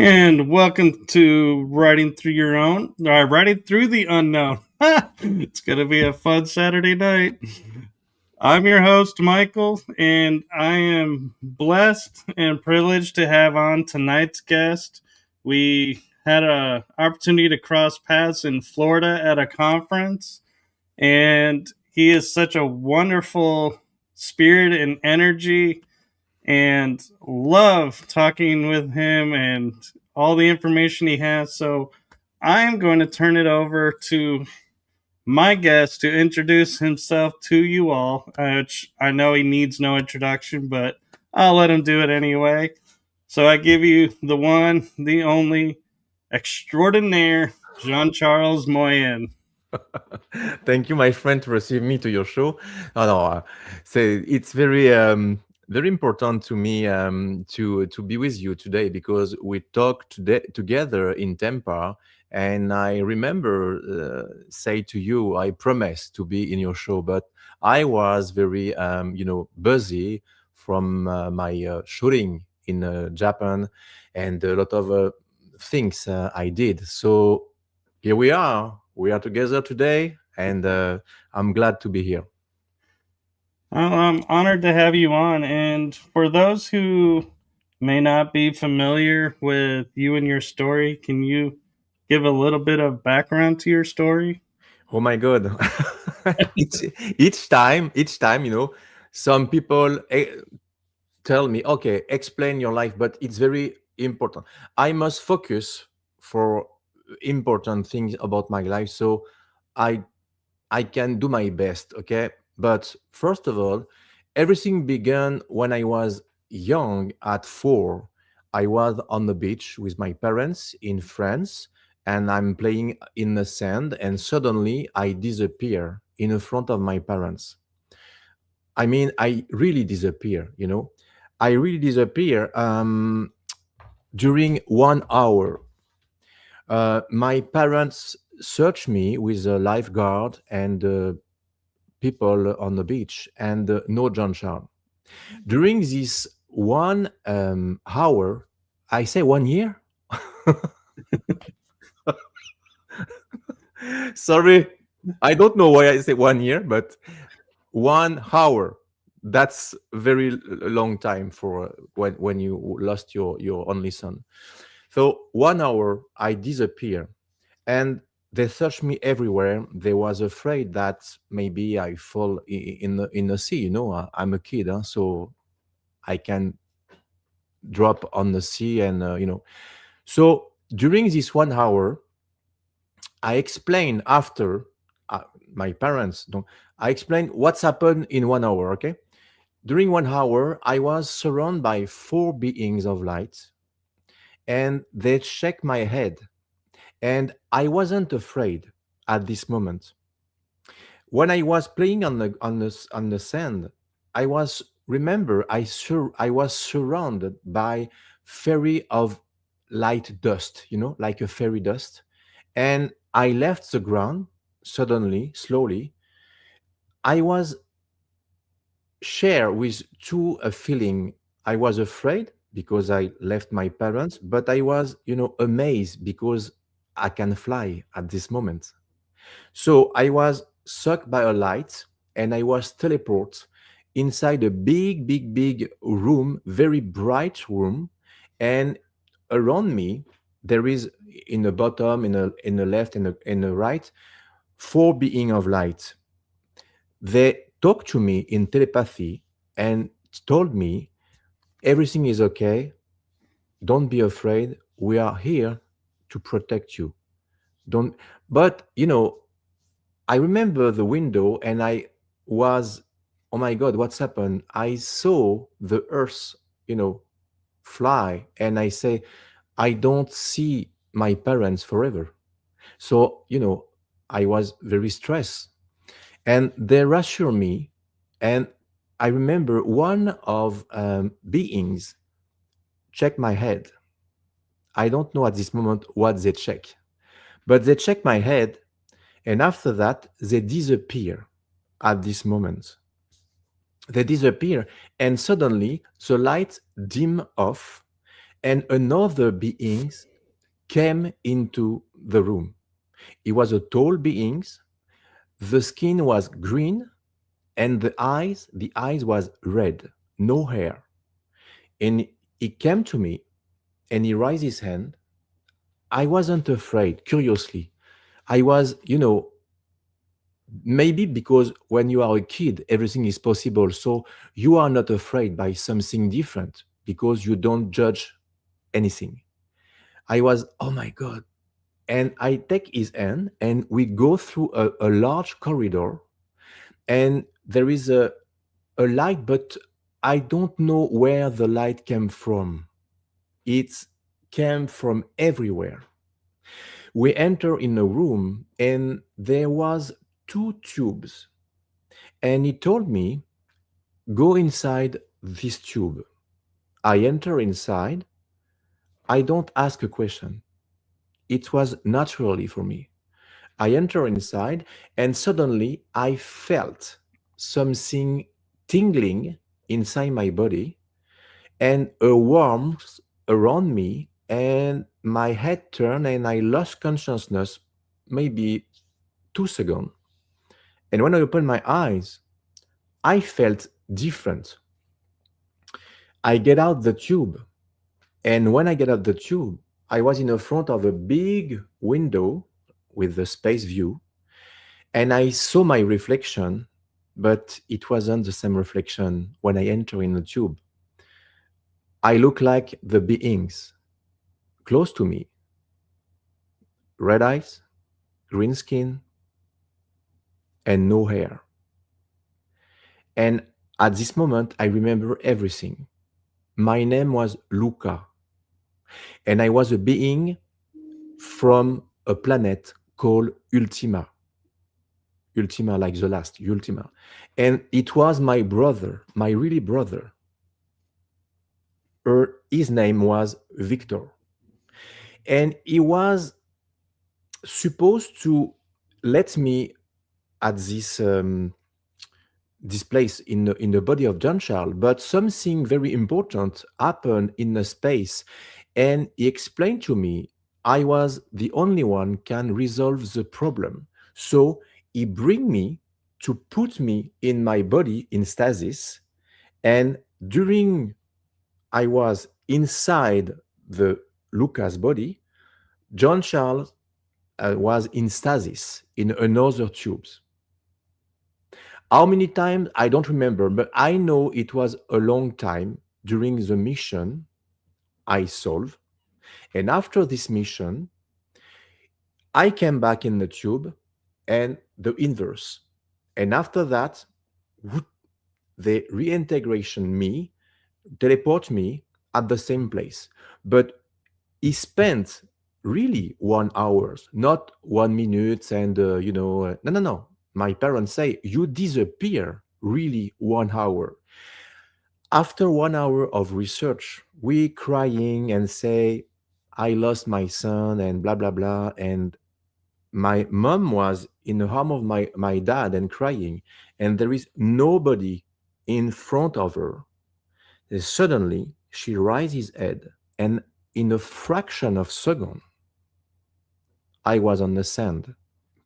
And welcome to Writing Through the Unknown. It's going to be a fun Saturday night. I'm your host, Michael, and I am blessed and privileged to have on tonight's guest. We had an opportunity to cross paths in Florida at a conference, and he is such a wonderful spirit and energy and love talking with him and all the information he has. So I'm going to turn it over to my guest to introduce himself to you all, which I know he needs no introduction, but I'll let him do it anyway. So I give you the one, the only, extraordinaire Jean-Charles Moyen. Thank you, my friend, to receive me to your show. No, so it's very important to me to be with you today because we talked together in Tampa, and I remember say to you, I promised to be in your show, but I was very busy from my shooting in Japan and a lot of things I did. So here we are. We are together today, and I'm glad to be here. Well, I'm honored to have you on. And for those who may not be familiar with you and your story, can you give a little bit of background to your story? Oh my God! each, each time, some people tell me, "Okay, explain your life," but it's very important. I must focus for important things about my life, so I I can do my best, okay? But first of all, everything began when I was young at 4. I was on the beach with my parents in France and I'm playing in the sand and suddenly I disappear in front of my parents. I mean, I really disappear. I really disappear during 1 hour. My parents searched me with a lifeguard and people on the beach and no John Charles. During this 1 hour, I say 1 year. Sorry, I don't know why I say 1 year, but 1 hour. That's very long time for when you lost your only son. So 1 hour, I disappear, and they searched me everywhere. They was afraid that maybe I fall in the sea. I'm a kid, so I can drop on the sea, and. So during this 1 hour, I explain after uh, my parents don't. I explain what's happened in 1 hour. Okay, during 1 hour, I was surrounded by 4 beings of light, and they checked my head, and I wasn't afraid at this moment. When I was playing on the sand, I was remember I was surrounded by fairy of light dust, like a fairy dust, and I left the ground suddenly, slowly. I was share with two a feeling. I was afraid because I left my parents, but I was, amazed because I can fly at this moment. So I was sucked by a light and I was teleported inside a big, big, big room, very bright room. And around me, there is in the bottom, in the left, in the right, 4 being of light. They talked to me in telepathy and told me everything is okay. Don't be afraid. We are here to protect you. Don't. But I remember the window and I was, oh my God, what's happened? I saw the earth, you know, fly and I say, I don't see my parents forever. So, I was very stressed and they reassure me. And I remember one of beings check my head. I don't know at this moment what they check, but they check my head and after that they disappear at this moment. They disappear and suddenly the lights dim off and another being came into the room. He was a tall being. The skin was green, and the eyes was red, no hair. And he came to me, and he raised his hand. I wasn't afraid, curiously. I was, maybe because when you are a kid, everything is possible. So you are not afraid by something different because you don't judge anything. I was, oh my God. And I take his hand and we go through a large corridor, and there is a light, but I don't know where the light came from. It came from everywhere. We enter in a room and there was two tubes, and he told me, go inside this tube. I enter inside. I don't ask a question. It was naturally for me. I enter inside, and suddenly I felt something tingling inside my body and a warmth around me, and my head turned and I lost consciousness maybe 2 seconds. And when I opened my eyes, I felt different. I get out the tube, and when I get out the tube, I was in the front of a big window with a space view, and I saw my reflection, but it wasn't the same reflection when I enter in the tube. I look like the beings close to me, red eyes, green skin, and no hair. And at this moment, I remember everything. My name was Luca, and I was a being from a planet called Ultima. Ultima, like the last, Ultima. And it was my brother, my really brother. His name was Victor. And he was supposed to let me at this place in the body of John Charles, but something very important happened in the space, and he explained to me I was the only one can resolve the problem. So he bring me to put me in my body in stasis, and during I was inside the Lucas body, John Charles was in stasis in another tubes. How many times? I don't remember, but I know it was a long time during the mission I solved. And after this mission, I came back in the tube and the inverse. And after that, they reintegration me, teleport me at the same place. But he spent really 1 hour, not 1 minute, and no, no, no. My parents say you disappear really 1 hour. After 1 hour of research, we crying and say, I lost my son and blah blah blah. And my mom was in the arm of my dad and crying, and there is nobody in front of her. And suddenly she raises head, and in a fraction of second, I was on the sand,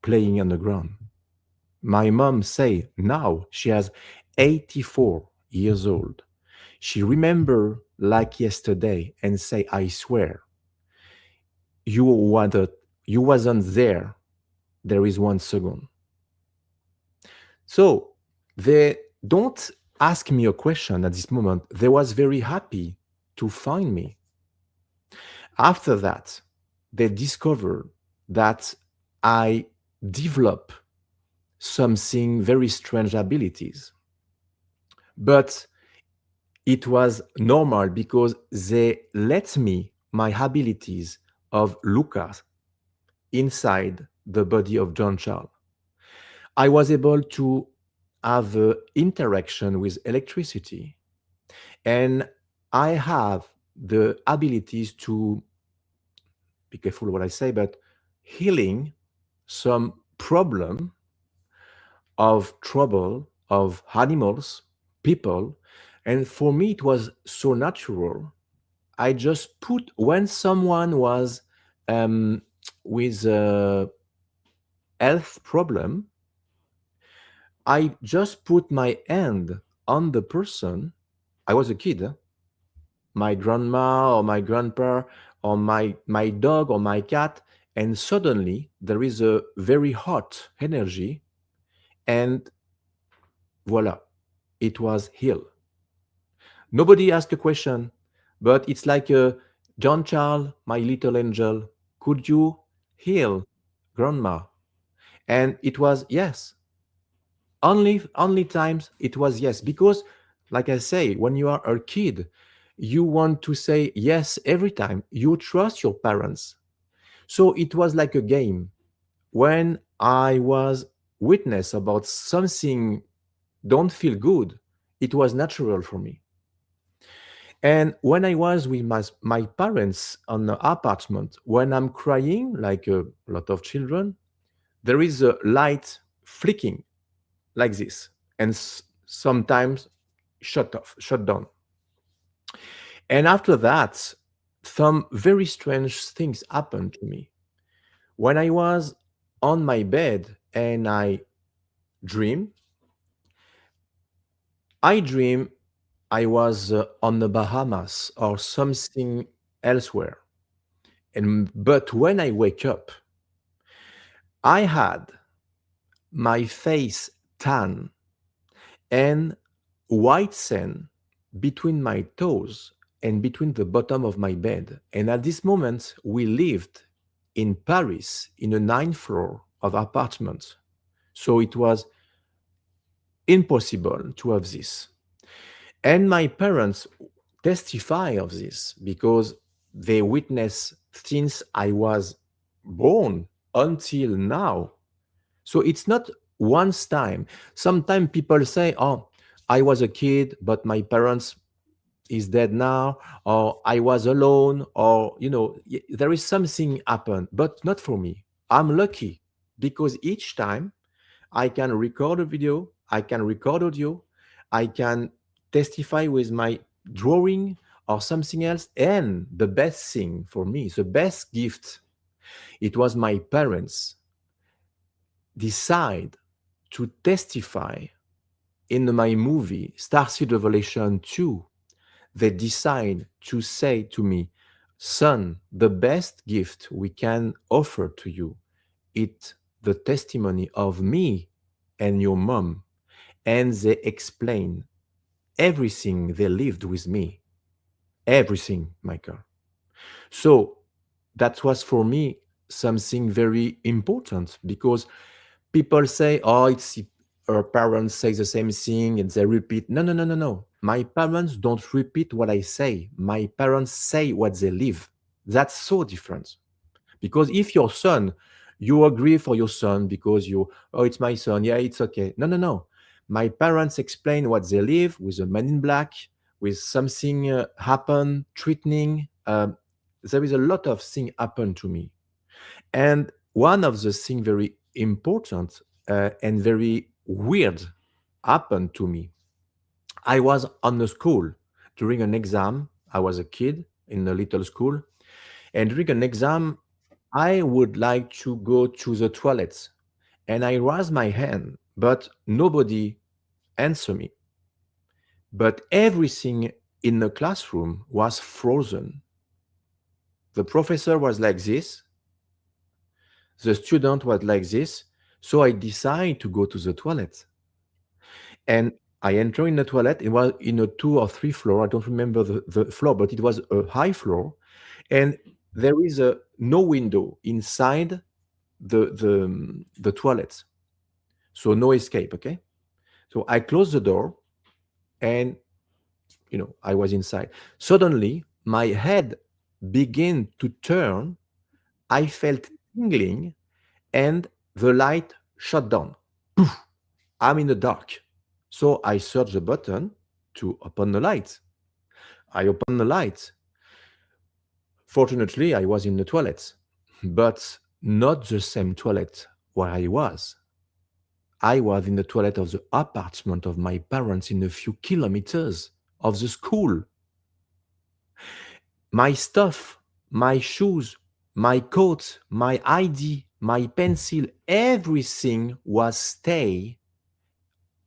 playing on the ground. My mom say now she has 84 years old. She remember like yesterday and say, I swear, you wanted, you wasn't there. There is 1 second. So they don't ask me a question at this moment. They was very happy to find me. After that, they discovered that I develop something very strange abilities. But it was normal because they let me my abilities of Lucas inside the body of John Charles. I was able to have interaction with electricity, and I have the abilities to be careful what I say, but healing some problem of trouble of animals, people. And for me, it was so natural. I just put when someone was um, with a health problem, I just put my hand on the person. I was a kid, my grandma or my grandpa or my dog or my cat, and suddenly there is a very hot energy, and voila, it was healed. Nobody asked a question, but it's like a John Charles, my little angel, could you heal grandma? And it was yes. Only times it was yes. Because like I say, when you are a kid, you want to say yes every time. You trust your parents. So it was like a game. When I was witness about something don't feel good, it was natural for me. And when I was with my parents on the apartment, when I'm crying, like a lot of children, there is a light flicking like this, and sometimes shut off, shut down. And after that, some very strange things happened to me. When I was on my bed and dream, I dream I was on the Bahamas or something elsewhere. And but when I wake up, I had my face tan and white sand between my toes and between the bottom of my bed. And at this moment, we lived in Paris in a ninth floor of apartment. So it was impossible to have this. And my parents testify of this because they witness since I was born until now. So it's not once time. Sometimes people say, "Oh, I was a kid, but my parents is dead now," or "I was alone," or there is something happened, but not for me. I'm lucky because each time I can record a video, I can record audio, I can testify with my drawing or something else. And the best thing for me, the best gift, it was my parents decide to testify in my movie Starseed Revelation 2. They decide to say to me, "Son, the best gift we can offer to you is the testimony of me and your mom." And they explain everything they lived with me, everything, Michael. So that was for me something very important because people say, "Oh, it's our parents say the same thing and they repeat." No, no, no, no, no. My parents don't repeat what I say. My parents say what they live. That's so different. Because if your son, you agree for your son because oh, it's my son. Yeah, it's okay. No, no, no. My parents explain what they live with a man in black, with something happen, threatening. There is a lot of thing happen to me. And one of the things very important and very weird happened to me. I was on the school during an exam. I was a kid in a little school. And during an exam, I would like to go to the toilet. And I raised my hand, but nobody answered me. But everything in the classroom was frozen. The professor was like this, the student was like this. So I decided to go to the toilet. And I entered in the toilet. It was in a two or three floor. I don't remember the floor, but it was a high floor. And there is no window inside the toilet. So no escape, okay? So I closed the door and I was inside. Suddenly, my head began to turn. I felt tingling and the light shut down. Poof, I'm in the dark. So I searched the button to open the light. I opened the light. Fortunately, I was in the toilet, but not the same toilet where I was. I was in the toilet of the apartment of my parents in a few kilometers of the school. My stuff, my shoes, my coat, my ID, my pencil, everything was stay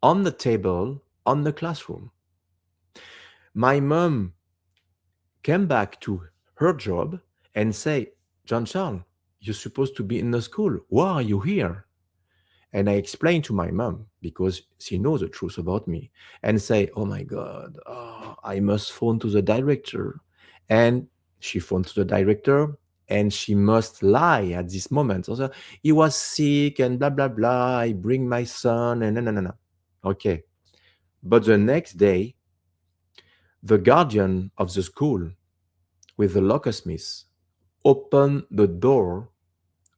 on the table on the classroom. My mom came back to her job and say, Jean Charles, you're supposed to be in the school. Why are you here? And I explained to my mom because she knows the truth about me and say, oh my God, I must phone to the director. And she phoned to the director and she must lie at this moment. Also, he was sick and blah, blah, blah. I bring my son and no, no, no, no. Okay. But the next day, the guardian of the school with the locksmith opened the door,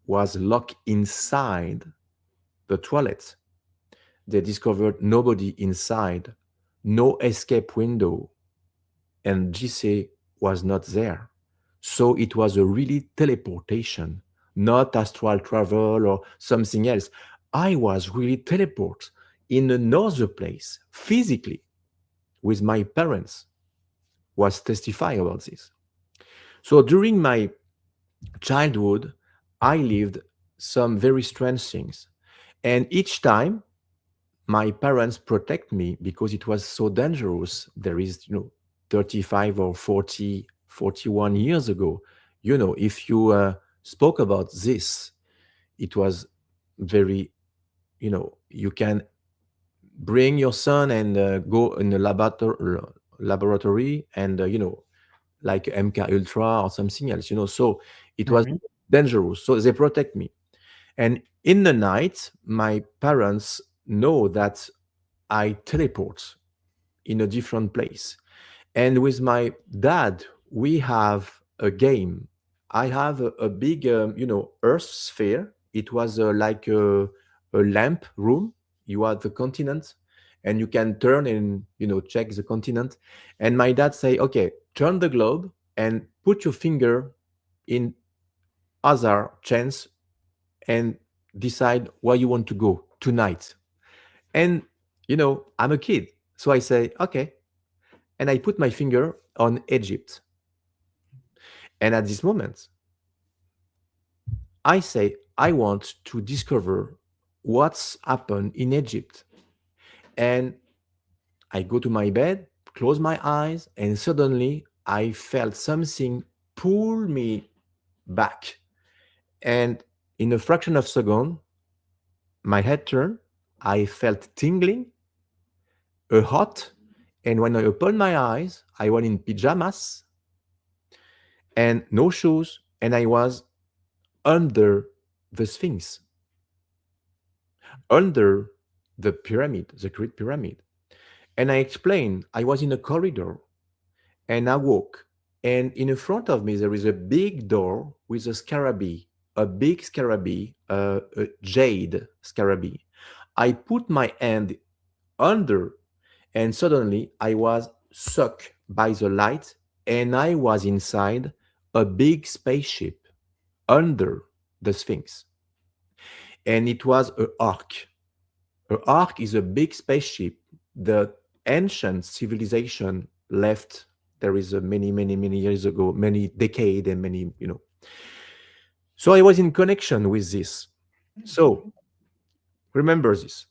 was locked inside the toilet. They discovered nobody inside, no escape window, and GC was not there. So it was a really teleportation, not astral travel or something else. I was really teleport in another place physically with my parents, was testify about this. So during my childhood, I lived some very strange things. And each time my parents protect me because it was so dangerous. There is, 35 or 40, 41 years ago, if you spoke about this, it was very, you can bring your son and go in a laboratory and, like MK Ultra or something else, so it was Mhm. dangerous. So they protect me. And in the night, my parents know that I teleport in a different place. And with my dad, we have a game. I have a big, Earth sphere. It was like a lamp room. You are the continent, and you can turn and check the continent. And my dad say, "Okay, turn the globe and put your finger in other chance and decide where you want to go tonight." And I'm a kid, so I say, "Okay," and I put my finger on Egypt. And at this moment, I say, I want to discover what's happened in Egypt. And I go to my bed, close my eyes, and suddenly I felt something pull me back. And in a fraction of a second, my head turned. I felt tingling, a hot. And when I opened my eyes, I was in pajamas and no shoes, and I was under the Sphinx, under the pyramid, the Great Pyramid. And I explained I was in a corridor and I walk. And in front of me, there is a big door with a scarabee, a big scarabee, a jade scarabee. I put my hand under, and suddenly I was sucked by the light, and I was inside a big spaceship under the Sphinx. And it was a ark. An ark is a big spaceship. The ancient civilization left. There is a many, many, many years ago, many decades, and many. So I was in connection with this. So remember this.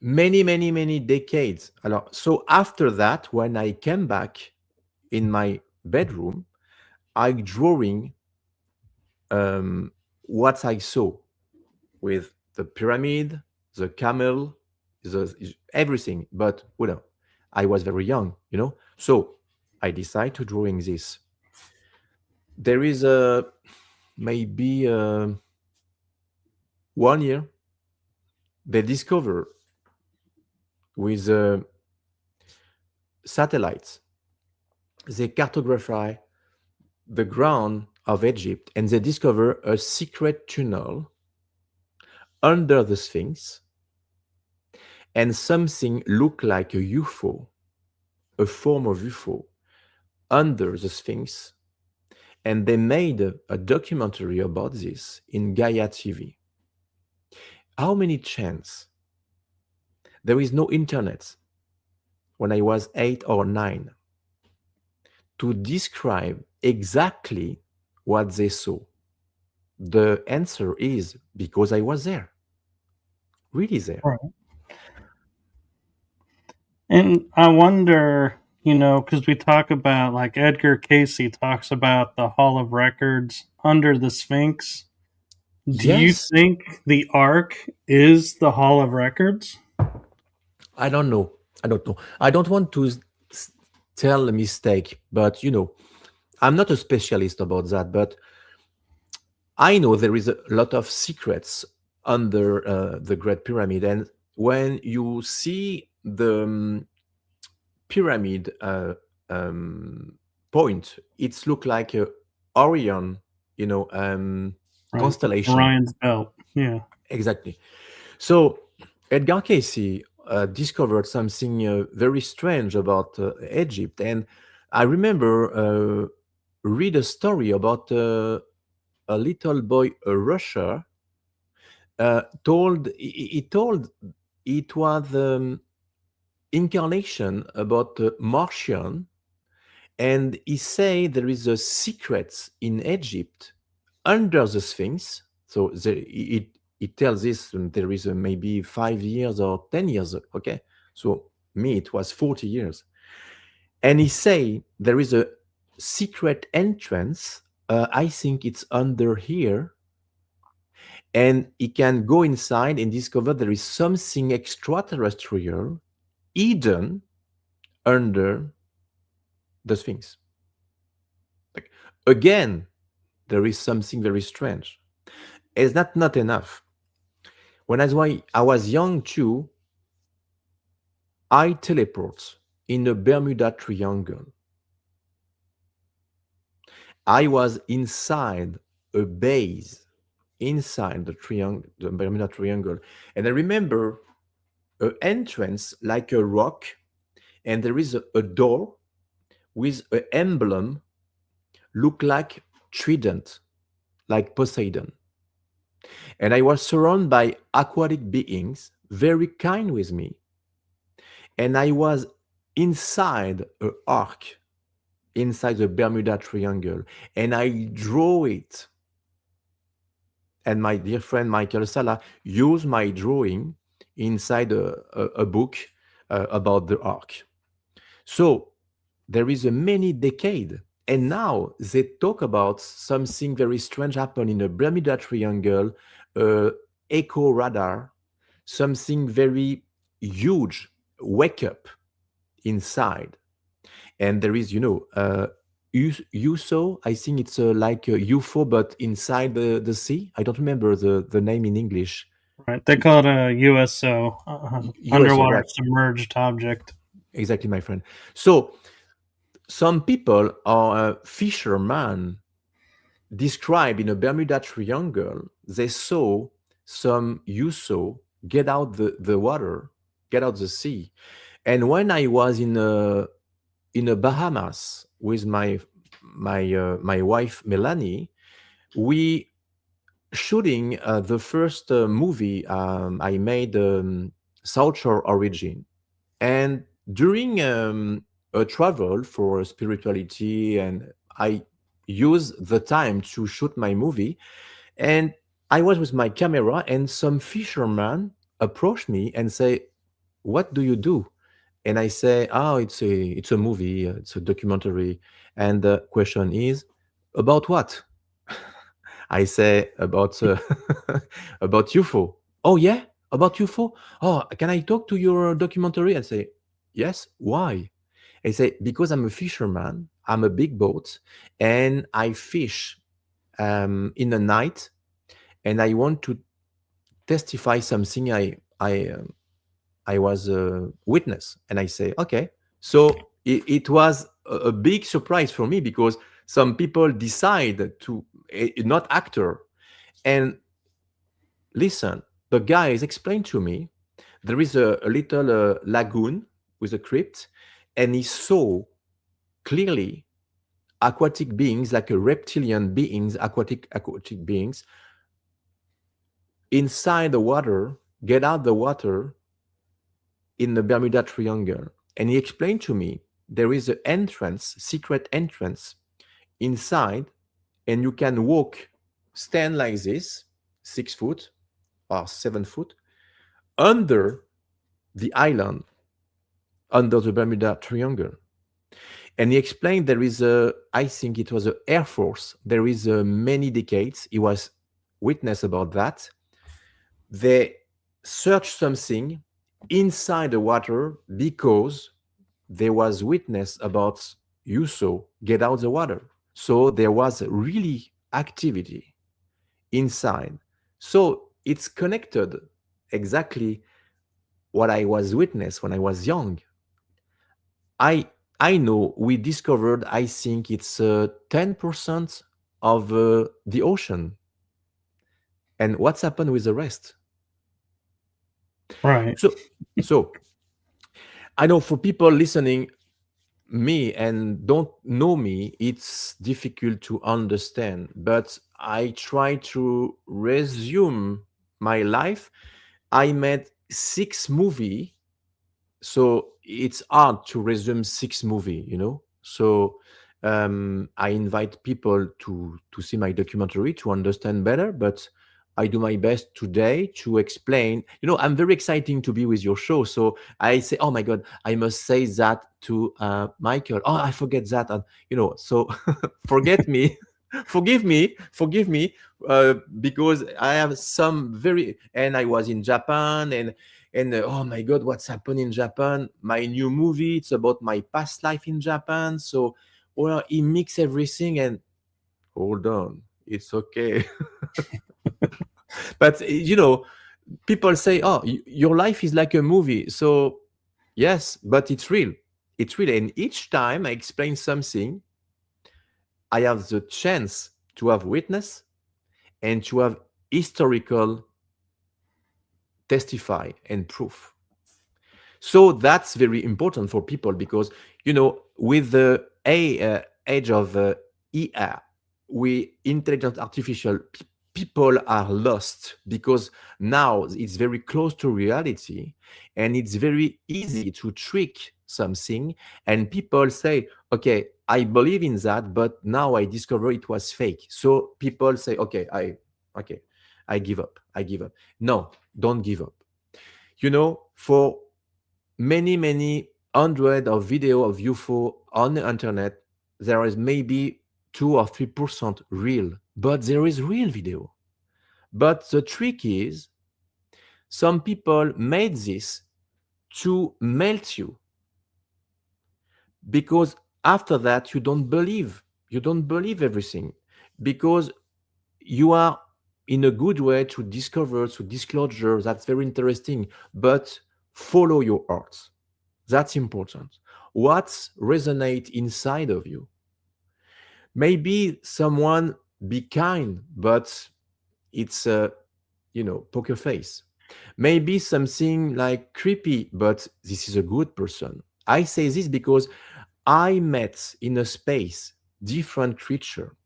Many, many, many decades. Alors, so after that, when I came back in my bedroom, I drawing what I saw with the pyramid, the camel, everything. But I was very young. So I decide to drawing this. There is a maybe 1 year they discover with satellites. They cartography the ground of Egypt and they discover a secret tunnel under the Sphinx and something look like a UFO, a form of UFO under the Sphinx. And they made a documentary about this in Gaia TV. How many chance? There is no internet when I was 8 or 9 to describe exactly what they saw? The answer is because I was there, really there. Right. And I wonder, because we talk about, like, Edgar Casey talks about the Hall of Records under the Sphinx. Do you Yes, think the Ark is the Hall of Records? I don't know. I don't know. I don't want to tell a mistake, but I'm not a specialist about that. But I know there is a lot of secrets under the Great Pyramid, and when you see the pyramid point, it's look like a Orion, you know, um, Right. constellation. Orion's Belt. Yeah. Exactly. So Edgar Casey discovered something very strange about Egypt, and I remember read a story about a little boy, a Russia, he told it was incarnation about Martian, and he say there is a secret in Egypt under the Sphinx. So it tells this there is maybe 5 years or 10 years. Okay, so me it was 40 years, and he say there is a secret entrance. I think it's under here, and he can go inside and discover there is something extraterrestrial hidden under the Sphinx. Like, again, there is something very strange. Is that not enough? When I was young too, I teleport in a Bermuda Triangle. I was inside a base, inside the triangle, the Bermuda Triangle, and I remember an entrance like a rock, and there is a door with an emblem, look like trident, like Poseidon. And I was surrounded by aquatic beings, very kind with me. And I was inside a arc, inside the Bermuda Triangle, and I draw it. And my dear friend Michael Sala used my drawing inside a book about the arc. So there is a many decade, and now they talk about something very strange happened in the Bermuda Triangle, echo radar, something very huge wake up inside, and there is USO. I think it's like a UFO, but inside the sea. I don't remember the name in English. Right. They call it a USO, USO, underwater right? submerged object. Exactly, my friend. So some people are fishermen described in a Bermuda Triangle. They saw some USO get out the water, get out the sea. And when I was in a Bahamas with my wife Melanie, we shooting the first movie I made, South Shore Origin, and during a travel for spirituality, and I use the time to shoot my movie, and I was with my camera, and some fisherman approached me and say, "What do you do?" And I say, "Oh, it's a movie, it's a documentary." And the question is, "About what?" I say, "About about UFO." "Oh yeah, about UFO. Oh, can I talk to your documentary?" I say, "Yes. Why?" I say, "Because I'm a fisherman. I'm a big boat, and I fish in the night, and I want to testify something I was a witness." And I say, "Okay." So it was a big surprise for me, because some people decide to not actor. And listen, the guys explained to me there is a little lagoon with a crypt, and he saw clearly aquatic beings, like a reptilian beings, aquatic beings inside the water, get out the water in the Bermuda Triangle. And he explained to me there is an entrance, secret entrance inside, and you can walk, stand like this, 6 foot or 7 foot, under the island, under the Bermuda Triangle. And he explained there is a, I think it was a Air Force, there is a many decades, he was witness about that. They searched something inside the water because there was witness about USO get out the water. So there was really activity inside. So it's connected exactly what I was witness when I was young. I I know we discovered, I think it's 10% of the ocean. And what's happened with the rest? Right. So I know for people listening me and don't know me, it's difficult to understand, but I try to resume my life. I made 6 movie, so it's hard to resume 6 movie, so I invite people to see my documentary to understand better, but I do my best today to explain. I'm very exciting to be with your show, so I say, oh my god, I must say that to Michael. Oh, I forget that, and so forget me. Forgive me, because I have some very, and I was in Japan, and oh my god, what's happened in Japan? My new movie, it's about my past life in Japan. So, well, he mix everything, and hold on, it's okay. But people say, oh, your life is like a movie. So yes, but it's real. It's real. And each time I explain something, I have the chance to have witness and to have historical testify and proof. So that's very important for people because, with the age of ER, we intelligent artificial people are lost because now it's very close to reality and it's very easy to trick something. And people say, okay, I believe in that, but now I discover it was fake. So people say, okay, I give up. I give up. No, don't give up. For many hundred of video of UFO on the internet, there is maybe 2 or 3% real, but there is real video. But the trick is, some people made this to melt you, because after that you don't believe everything, because you are in a good way to discover, to disclosure. That's very interesting, but follow your heart. That's important. What resonates inside of you? Maybe someone be kind, but it's a poker face. Maybe something like creepy, but this is a good person. I say this because I met in a space different creature,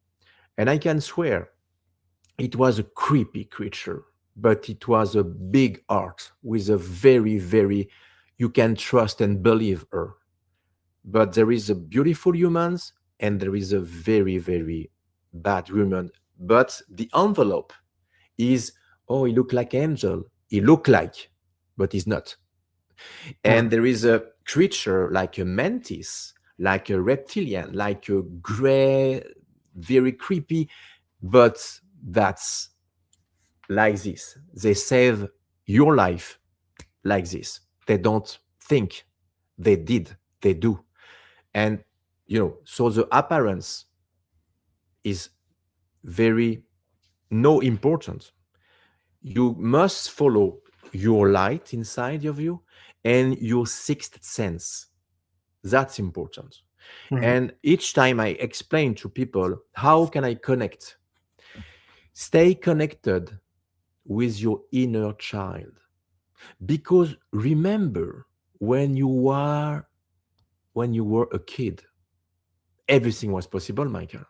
and I can swear it was a creepy creature, but it was a big heart with a very, very, you can trust and believe her. But there is a beautiful humans and there is a very, very bad woman. But the envelope is, oh, he look like angel. He look like, but he's not. And there is a creature like a mantis, like a reptilian, like a gray, very creepy, but that's like this. They save your life like this. They don't think, they did, they do. And so the appearance is very no important. You must follow your light inside of you and your sixth sense. That's important. And each time I explain to people, how can I connect? Stay connected with your inner child. Because remember, when you were a kid, everything was possible, Michael.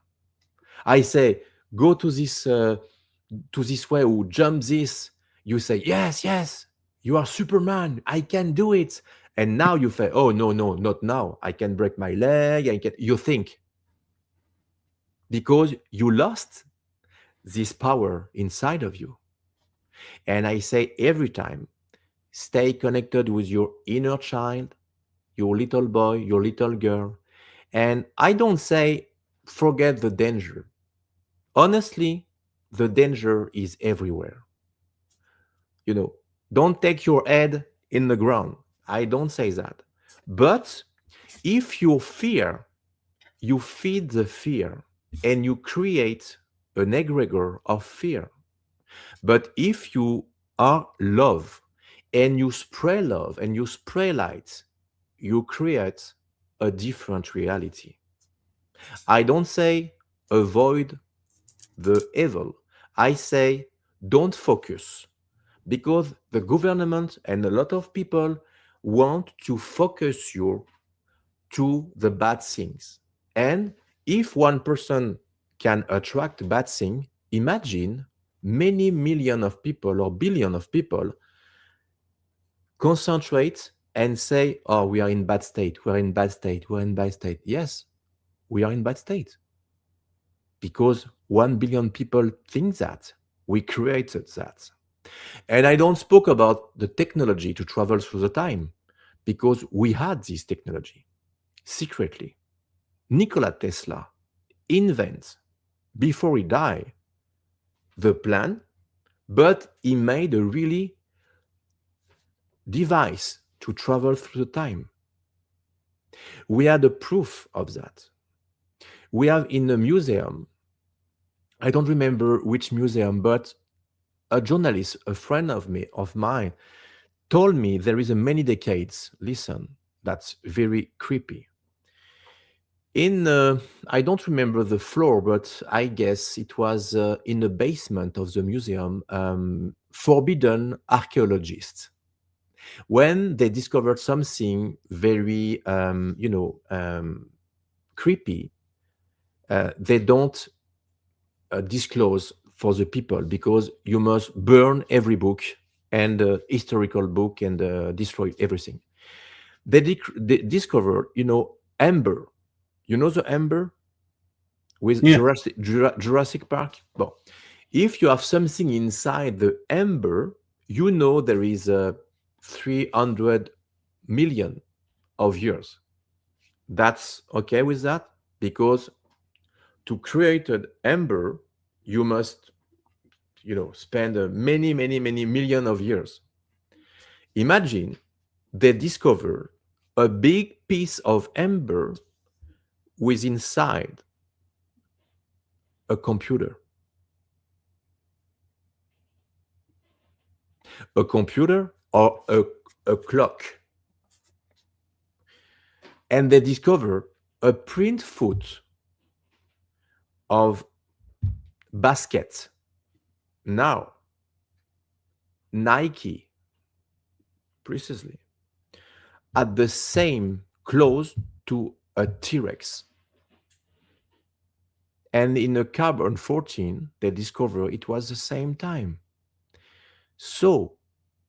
I say, go to this way, or jump this. You say, yes, you are Superman. I can do it. And now you say, oh, no, not now. I can break my leg. You think. because you lost this power inside of you. And I say every time, stay connected with your inner child, your little boy, your little girl. And I don't say forget the danger. Honestly, the danger is everywhere. You know, don't take your head in the ground. I don't say that. But if you fear, you feed the fear and you create an egregore of fear. But if you are love and you spray love and you spray light, you create a different reality. I don't say avoid the evil. I say don't focus because the government and a lot of people want to focus you to the bad things. And if one person can attract bad thing, imagine many million of people or billion of people concentrate and say, oh, we are in bad state, we're in bad state, we're in bad state. Yes, we are in bad state because 1 billion people think that. We created that. And I don't spoke about the technology to travel through the time because we had this technology secretly. Nikola Tesla invents before he died the plan, but he made a really device to travel through the time. We had a proof of that. We have in a museum, I don't remember which museum, but a journalist, a friend of mine, told me there is a many decades. Listen, that's very creepy. In I don't remember the floor, but I guess it was in the basement of the museum. Forbidden archaeologists, when they discovered something very, creepy, they don't disclose for the people because you must burn every book and historical book and destroy everything. They discovered, amber. You know the amber with Yeah. Jurassic Park? Well, if you have something inside the amber, you know there is 300 million of years. That's okay with that? Because to create an amber, you must, spend many, many, many million of years. Imagine they discover a big piece of amber with inside a computer. A computer or a clock. And they discover a print foot of basket. Now, Nike, precisely, at the same close to a T-Rex. And in a carbon 14, they discover it was the same time. So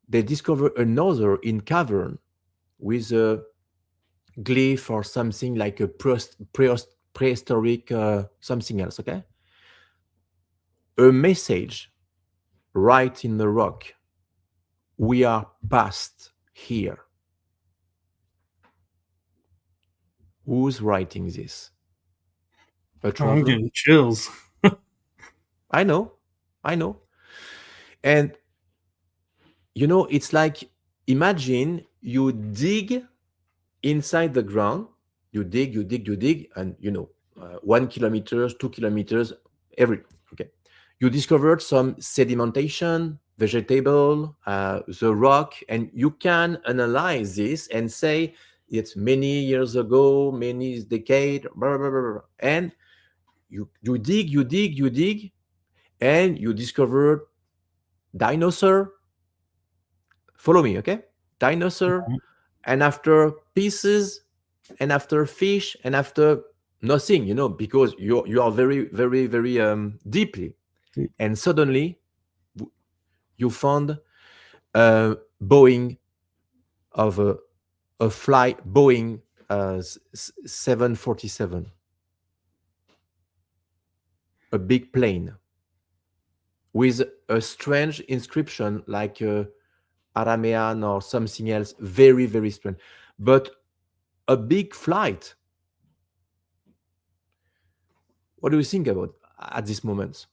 they discover another in cavern with a glyph or something like a prehistoric something else, okay? A message right in the rock. We are past here. Who's writing this? A I'm traveler? getting chills. I know, I know. And it's like imagine you dig inside the ground, you dig, and 1 kilometers, 2 kilometers, okay. You discovered some sedimentation, vegetable, the rock, and you can analyze this and say it's many years ago, many decade, blah, blah, blah, blah. And you dig, and you discovered dinosaur. Follow me, okay? Dinosaur, and after pieces, and after fish, and after nothing, because you are very, very, very deeply, and suddenly you found a Boeing of a fly Boeing 747. a big plane with a strange inscription like Aramean or something else, very, very strange. But a big flight. What do you think about at this moment?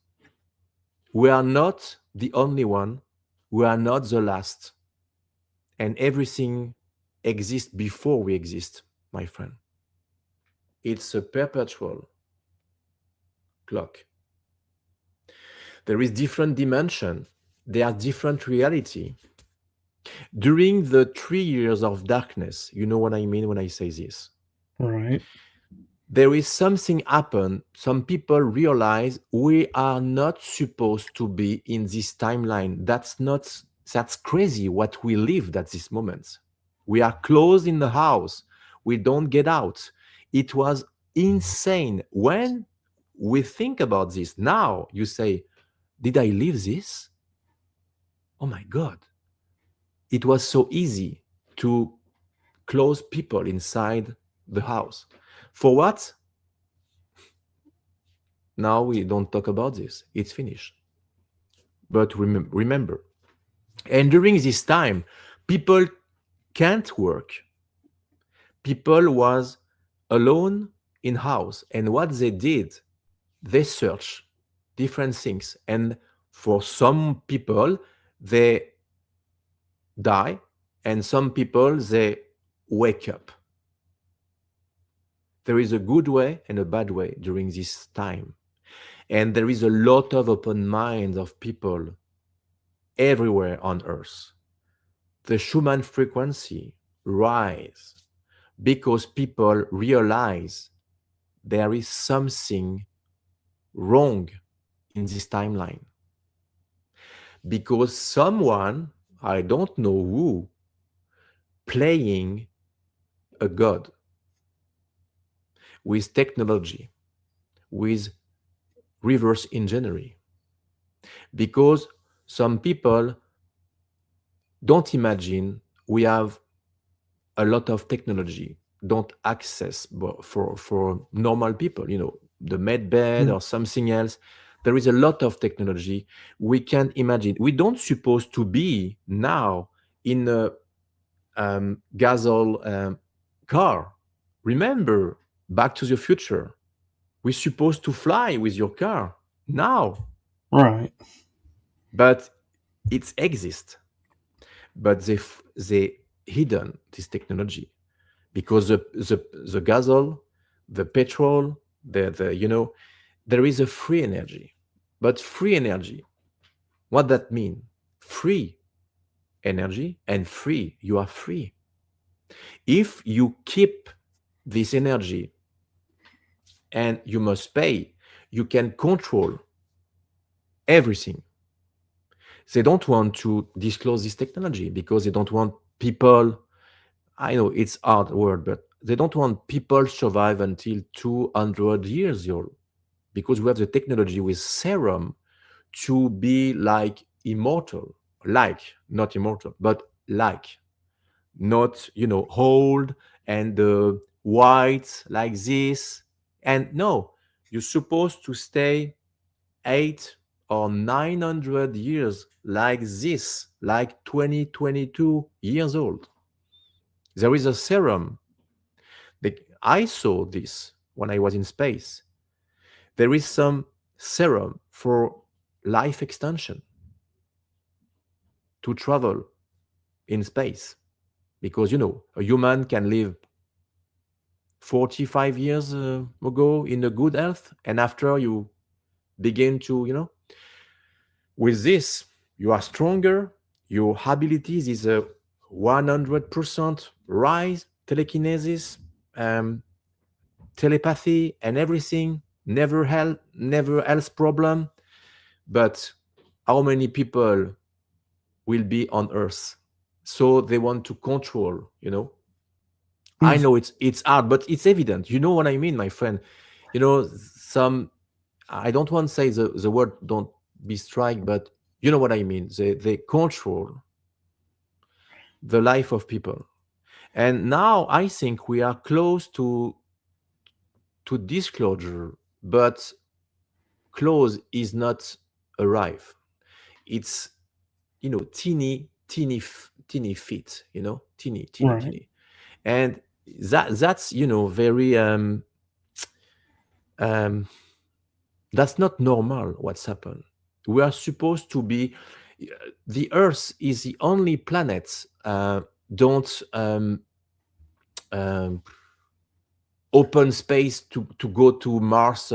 We are not the only one. We are not the last. And everything exists before we exist, my friend. It's a perpetual clock. There is different dimension. There are different reality. During the 3 years of darkness, you know what I mean when I say this. Right. There is something happen. Some people realize we are not supposed to be in this timeline. That's crazy what we lived at this moment. We are closed in the house. We don't get out. It was insane. When we think about this now, you say, did I live this? Oh my God. It was so easy to close people inside the house. For what? Now we don't talk about this. It's finished. But remember, and during this time, people can't work. People was alone in house, and what they did, they search different things. And for some people, they die, and some people they wake up. There is a good way and a bad way during this time. And there is a lot of open minds of people everywhere on earth. The Schumann frequency rise because people realize there is something wrong in this timeline. Because someone, I don't know who, playing a god with technology, with reverse engineering. Because some people don't imagine we have a lot of technology, don't access for normal people, the med bed or something else. There is a lot of technology we can't imagine. We don't supposed to be now in a gasol car. Remember, Back to the Future. We're supposed to fly with your car now. Right. But it exists. But they hidden this technology because the gasol, the petrol, there is a free energy. But free energy, what that mean? Free energy and free, you are free. If you keep this energy and you must pay, you can control everything. They don't want to disclose this technology because they don't want people, I know it's hard word, but they don't want people survive until 200 years old because we have the technology with serum to be like immortal, like, not immortal, but like, not, old and white like this. And no, you're supposed to stay 800 or 900 years like this, like 22 years old. There is a serum. I saw this when I was in space. There is some serum for life extension to travel in space because, a human can live 45 years ago in a good health, and after you begin to, with this, you are stronger, your abilities is a 100% rise, telekinesis, telepathy, and everything, never else problem. But how many people will be on Earth? So they want to control, I know it's hard, but it's evident. You know what I mean, my friend? Some, I don't want to say the word don't be strike, but you know what I mean. They control the life of people. And now I think we are close to disclosure, but close is not arrive. It's, teeny feet, Right. teeny, and that's, very um that's not normal what's happened. We are supposed to be, the Earth is the only planet, don't um, open space to go to Mars,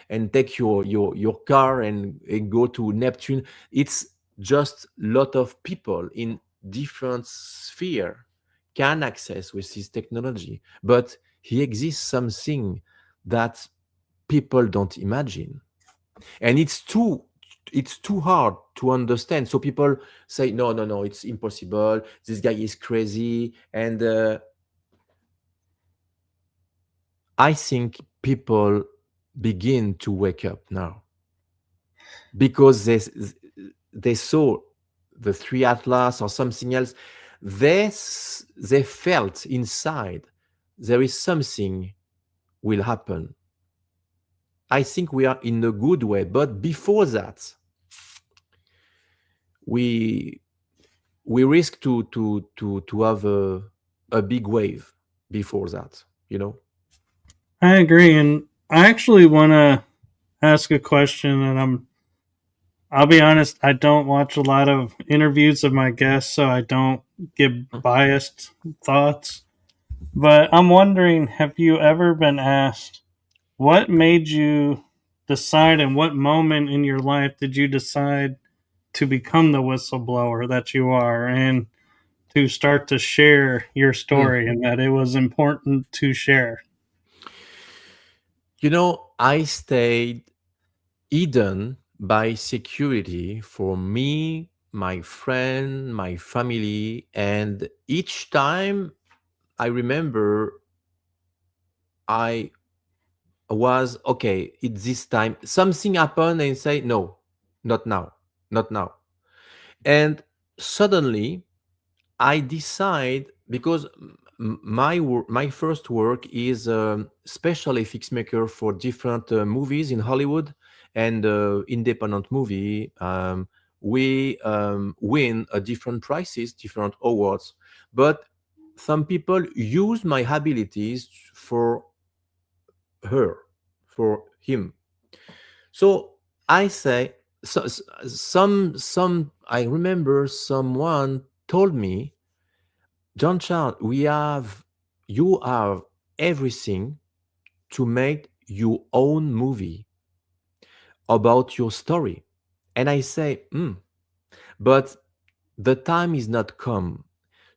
and take your car and go to Neptune. It's just lot of people in different sphere can access with this technology, but here exists something that people don't imagine, and it's too hard to understand. So people say, no, no, no, it's impossible, this guy is crazy. And I think people begin to wake up now, because they saw the three atlas or something else. They felt inside there is something will happen. I think we are in a good way, but before that, we we risk to have a big wave before that, I agree, and I actually want to ask a question, and I'll be honest, I don't watch a lot of interviews of my guests, so I don't give biased thoughts. But I'm wondering, have you ever been asked what made you decide, and what moment in your life did you decide to become the whistleblower that you are, and to start to share your Mm. story, and that it was important to share? I stayed hidden by security for me, my friend, my family, and each time I remember I was okay. It's this time something happened and say no, not now, not now, and suddenly I decide, because my first work is special effects maker for different movies in Hollywood and independent movie. We win a different prizes, different awards, but some people use my abilities for her, for him. So I say, some I remember someone told me, Jean-Charles, you have everything to make your own movie about your story. And I say, but the time is not come.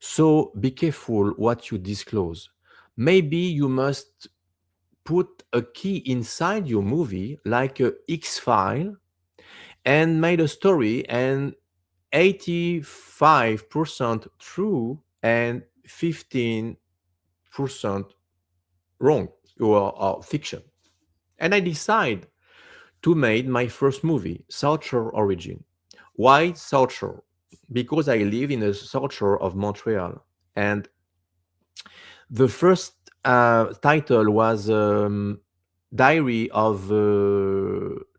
So be careful what you disclose. Maybe you must put a key inside your movie, like a X file, and made a story, and 85% true and 15% wrong, or fiction. And I decide to make my first movie, South Shore Origin. Why South Shore? Because I live in the South Shore of Montreal, and the first title was Diary of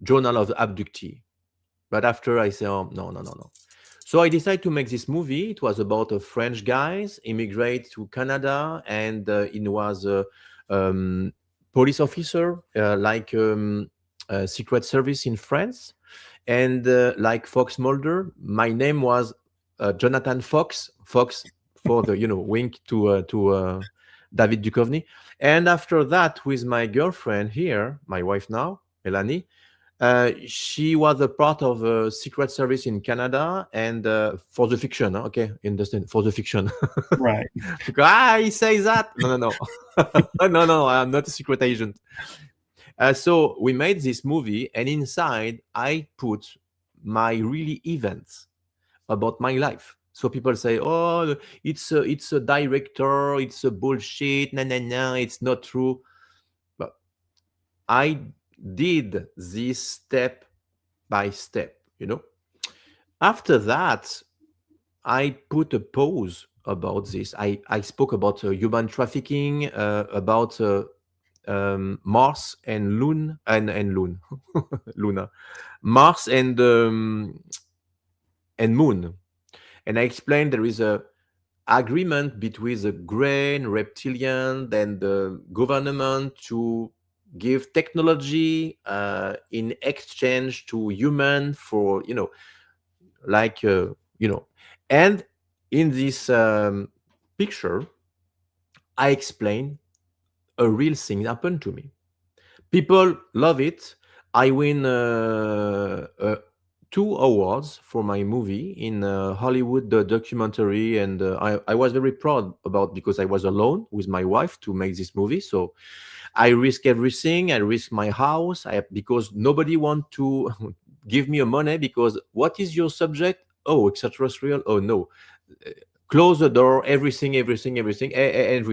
Journal of the Abductee. But after I say, oh, no, no, no, no. So I decided to make this movie. It was about a French guys immigrate to Canada, and it was a police officer, like Secret Service in France, and like Fox Mulder. My name was Jonathan Fox. Fox for the wink to David Duchovny. And after that, with my girlfriend here, my wife now, Melanie, she was a part of a secret service in Canada, and for the fiction, okay, understand, for the fiction. Right. Because he says that. No, no, no, no, no. I'm not a secret agent. So we made this movie, and inside I put my really events about my life. So people say, "Oh, it's a director, it's a bullshit, no, no, no, it's not true." But I did this step by step. After that, I put a pause about this. I spoke about human trafficking, about Mars and Lune and Lune, Luna, Mars and Moon. And I explained there is a agreement between the grain reptilian and the government to give technology in exchange to human for like and in this picture I explain a real thing happened to me. People love it. I win 2 awards for my movie in Hollywood documentary, and I was very proud about because I was alone with my wife to make this movie. So I risk everything. I risk my house because nobody want to give me a money because what is your subject? Oh, extraterrestrial. Oh no, close the door, every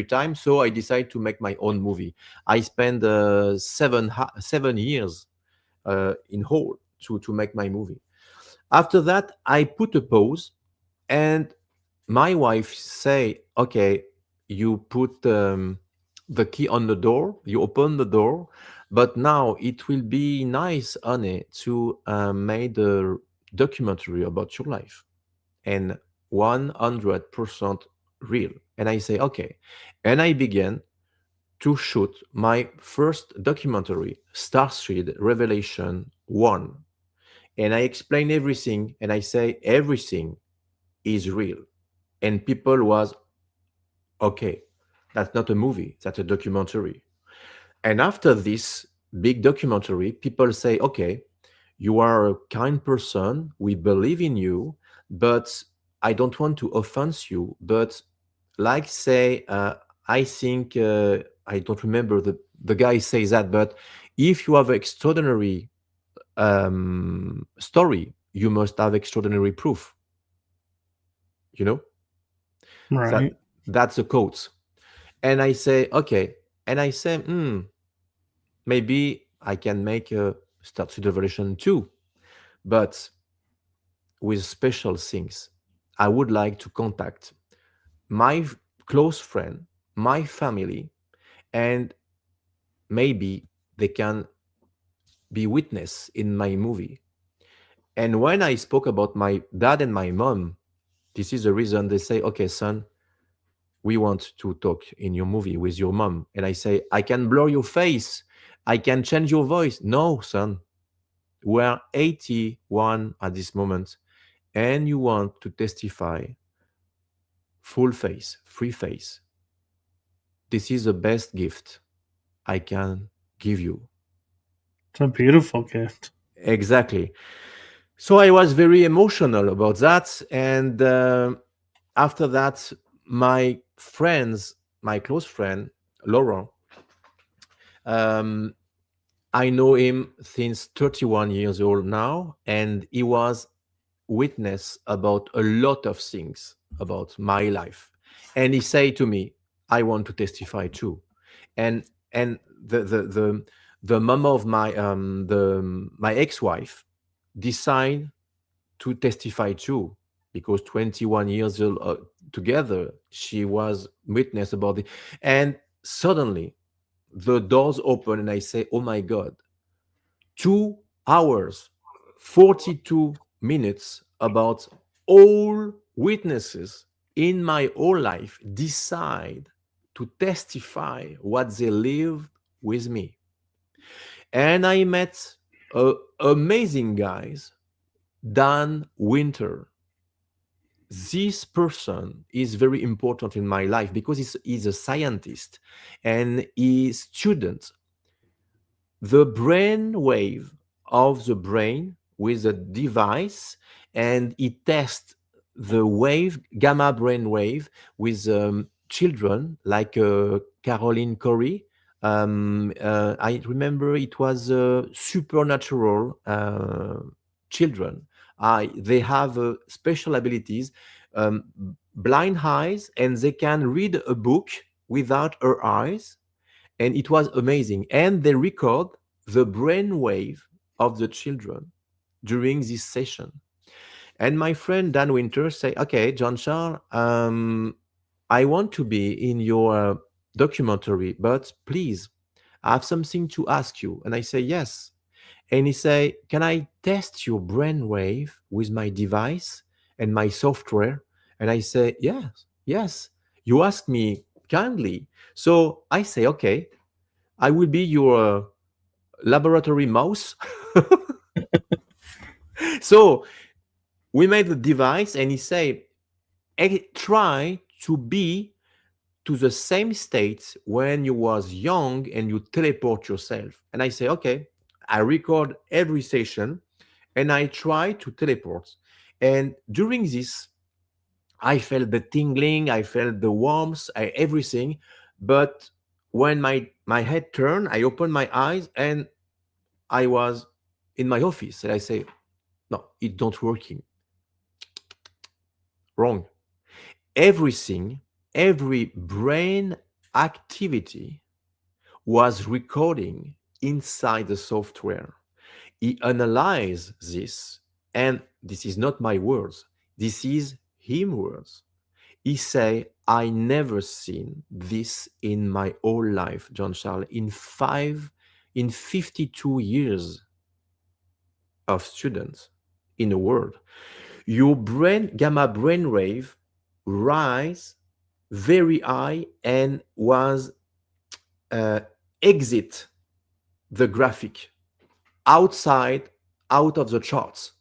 time. So I decide to make my own movie. I spent 7 years in whole to make my movie. After that, I put a pause, and my wife say, "Okay, you put the key on the door, you open the door, but now it will be nice, honey, to make a documentary about your life." And 100% real. And I say, okay. And I began to shoot my first documentary, Starseed Revelation 1. And I explain everything and I say everything is real. And people was, okay, that's not a movie, that's a documentary. And after this big documentary, people say, okay, you are a kind person, we believe in you, but I don't want to offend you, but like say, I think, I don't remember the guy says that, but if you have extraordinary story, you must have extraordinary proof, you know? That Right. that's a quote. And I say, okay. And I say, maybe I can make a Start with Revelation 2, but with special things. I would like to contact my close friend, my family, and maybe they can be witness in my movie. And when I spoke about my dad and my mom, this is the reason they say, okay, son, we want to talk in your movie with your mom. And I say, I can blur your face. I can change your voice. No, son, we're 81 at this moment, and you want to testify full face, free face. This is the best gift I can give you. It's a beautiful gift. Exactly. So I was very emotional about that. And after that, my friends, my close friend, Laurent, um, I know him since 31 years old now, and he was witness about a lot of things about my life. And he say to me, I want to testify too. And the mom of my ex-wife decide to testify too, because 21 years old, together she was witness about it. And suddenly the doors open and I say, oh my God, 2 hours, 42 minutes about all witnesses in my whole life decide to testify what they lived with me. And I met amazing guys. Dan Winter. This person is very important in my life because he's a scientist and he student the brain wave of the brain with a device, and it tests the wave, gamma brain wave, with children like Caroline Corey. I remember it was supernatural children. They have special abilities, um, blind eyes, and they can read a book without her eyes, and it was amazing. And they record the brainwave of the children during this session. And my friend Dan Winter say, "Okay, Jean-Charles, I want to be in your documentary, but please, I have something to ask you. And I say, yes. And he say, can I test your brainwave with my device and my software? And I say, yes, yes. You ask me kindly. So I say, okay, I will be your laboratory mouse. So we made the device and he say, try to be to the same state when you was young and you teleport yourself. And I say, okay, I record every session and I try to teleport. And during this, I felt the tingling, I felt the warmth, everything. But when my head turned, I opened my eyes and I was in my office. And I say, no, it don't working. Wrong. Everything, every brain activity was recording inside the software. He analyzed this, and this is not my words, this is him words. He say, I never seen this in my whole life, Jean-Charles, in 52 years of students in the world. Your brain, gamma brainwave, rise very high and was uh, exit the graphic outside, out of the charts.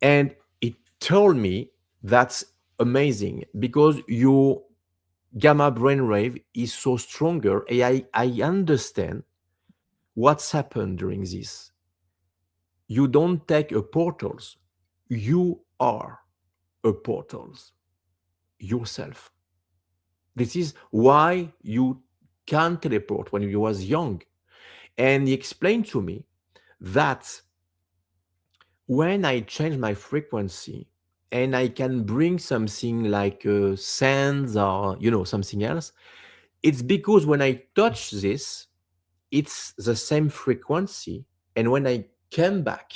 And it told me that's amazing because your gamma brainwave is so stronger. And I understand what's happened during this. You don't take a portals. You are a portals yourself. This is why you can teleport when you was young. And he explained to me that when I change my frequency and I can bring something like sands or something else, it's because when I touch this, it's the same frequency, and when I came back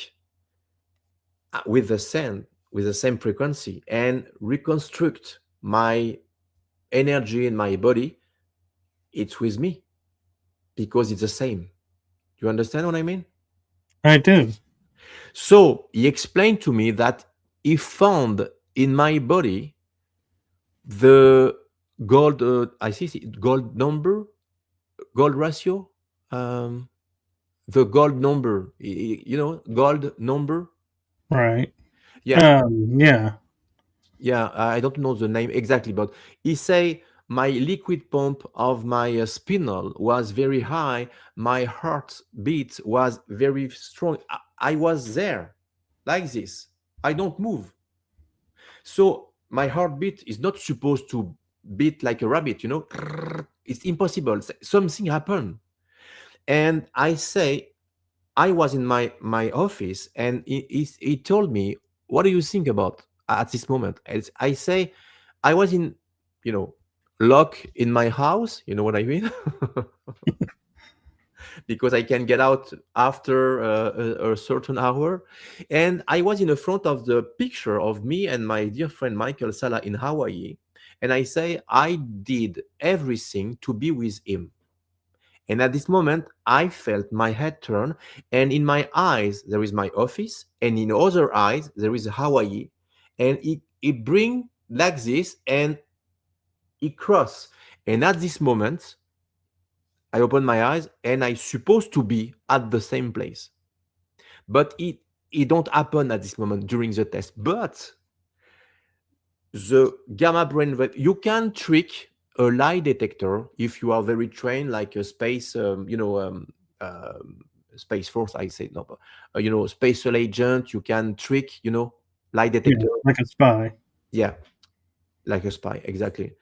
with the sand with the same frequency and reconstruct my energy in my body, it's with me because it's the same. You understand what I mean? I do. So he explained to me that he found in my body the gold, I see gold number, gold ratio, um, the gold number, gold number. Right. Yeah, Yeah. yeah. I don't know the name exactly, but he say my liquid pump of my spinal was very high. My heart beat was very strong. I was there, like this. I don't move. So my heartbeat is not supposed to beat like a rabbit, It's impossible. Something happened. And I say, I was in my office and he told me, what do you think about at this moment? I say, I was in, lock in my house, you know what I mean? Because I can get out after a certain hour. And I was in the front of the picture of me and my dear friend Michael Sala in Hawaii. And I say, I did everything to be with him. And at this moment, I felt my head turn, and in my eyes, there is my office, and in other eyes, there is Hawaii. And it bring like this, and it cross. And at this moment, I open my eyes, and I supposed to be at the same place. But it don't happen at this moment during the test. But the gamma brainwave, you can trick a lie detector if you are very trained, like a space, space force. I say no, but spatial agent. You can trick, lie Yeah. detector. Like a spy. Yeah, like a spy, exactly.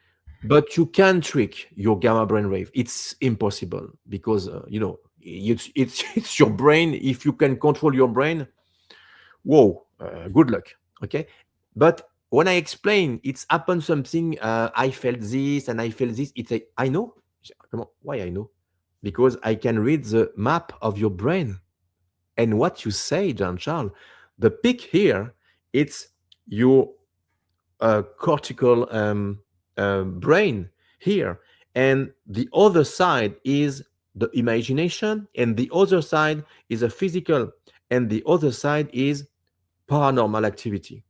But you can trick your gamma brainwave. It's impossible because it's it's your brain. If you can control your brain, whoa, good luck. Okay, but when I explain it's happened something, I felt this and I felt this, it's like, I know. Come on, why I know? Because I can read the map of your brain. And what you say, Jean-Charles, the peak here, it's your cortical brain here, and the other side is the imagination, and the other side is a physical, and the other side is paranormal activity.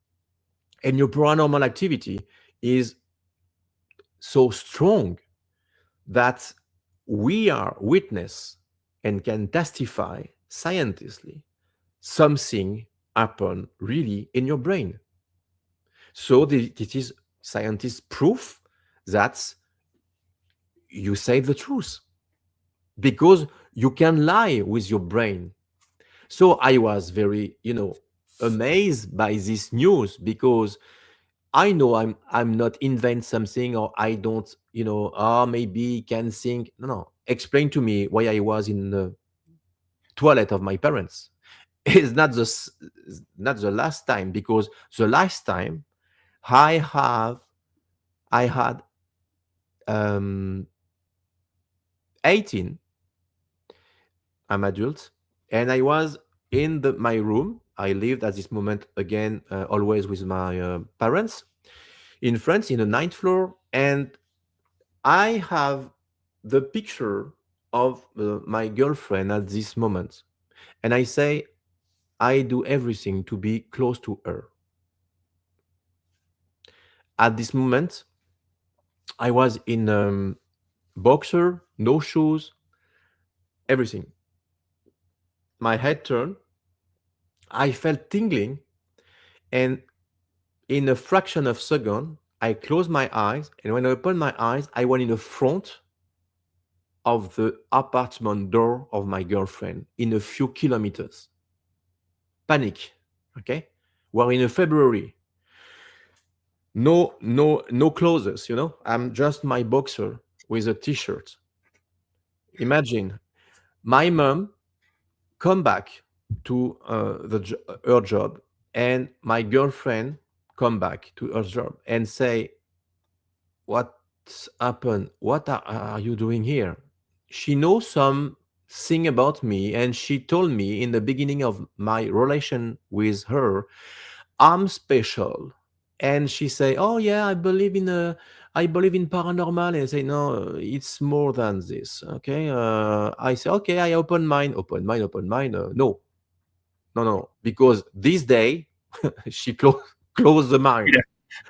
And your paranormal activity is so strong that we are witness and can testify scientifically something happen really in your brain. So this is scientist proof that you say the truth, because you can lie with your brain. So I was very, amazed by this news, because I know I'm not invent something, or I don't, maybe can think. No, no. Explain to me why I was in the toilet of my parents. It's not the last time, because the last time I have I had 18. I'm adult, and I was in my room. I lived at this moment again, always with my parents in France, in the ninth floor, and I have the picture of my girlfriend at this moment, and I say I do everything to be close to her. At this moment, I was in boxer, no shoes, everything. My head turned. I felt tingling, and in a fraction of a second, I closed my eyes, and when I opened my eyes, I went in the front of the apartment door of my girlfriend in a few kilometers. Panic. Okay, we're in a February. No clothes. I'm just my boxer with a t-shirt. Imagine my mom come back to her job, and my girlfriend come back to her job and say, "What's happened? What are you doing here?" She knows something about me, and she told me in the beginning of my relation with her, I'm special. And she say, "Oh yeah, I believe in paranormal." And I say, "No, it's more than this." Okay. I say, "Okay, I open mine, open mine, open mine." No, no, no, because this day she closed the mind. Yeah.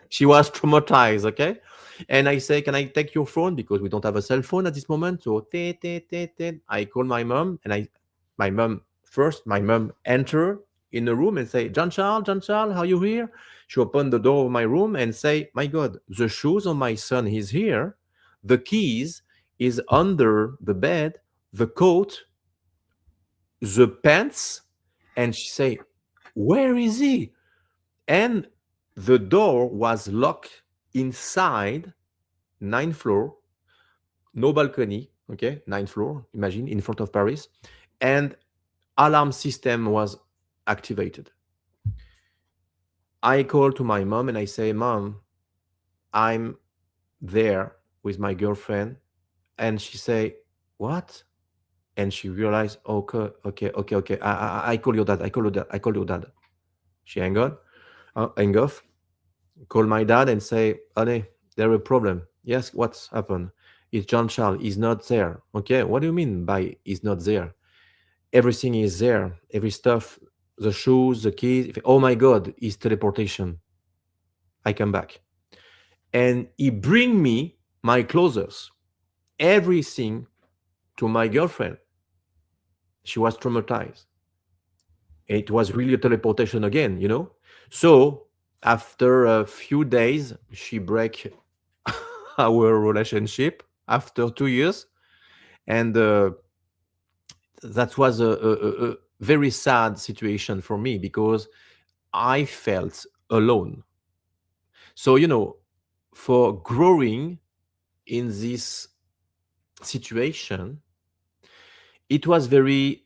She was traumatized. Okay. And I say, "Can I take your phone?" Because we don't have a cell phone at this moment. So I call my mom, and my mom enter in the room and say, Jean Charles, are you here?" She opened the door of my room and say, "My God, the shoes of my son is here. The keys is under the bed, the coat, the pants." And she say, "Where is he?" And the door was locked inside, ninth floor, no balcony. Okay, ninth floor, imagine, in front of Paris. And alarm system was activated. I call to my mom and I say, "Mom, I'm there with my girlfriend." And she say, "What?" And she realized, "Okay, okay, okay, okay. I call your dad. I call your dad. I call your dad." She hang off. Call my dad and say, "Honey, there a problem." "Yes, what's happened?" "It's John Charles. He's not there." "Okay, what do you mean by he's not there?" "Everything is there. Every stuff, the shoes, the keys." "Oh my God, it's teleportation." I come back. And he bring me my clothes, everything, to my girlfriend. She was traumatized. It was really a teleportation again. So after a few days, she break our relationship after 2 years. And that was a very sad situation for me, because I felt alone. So, for growing in this situation, it was very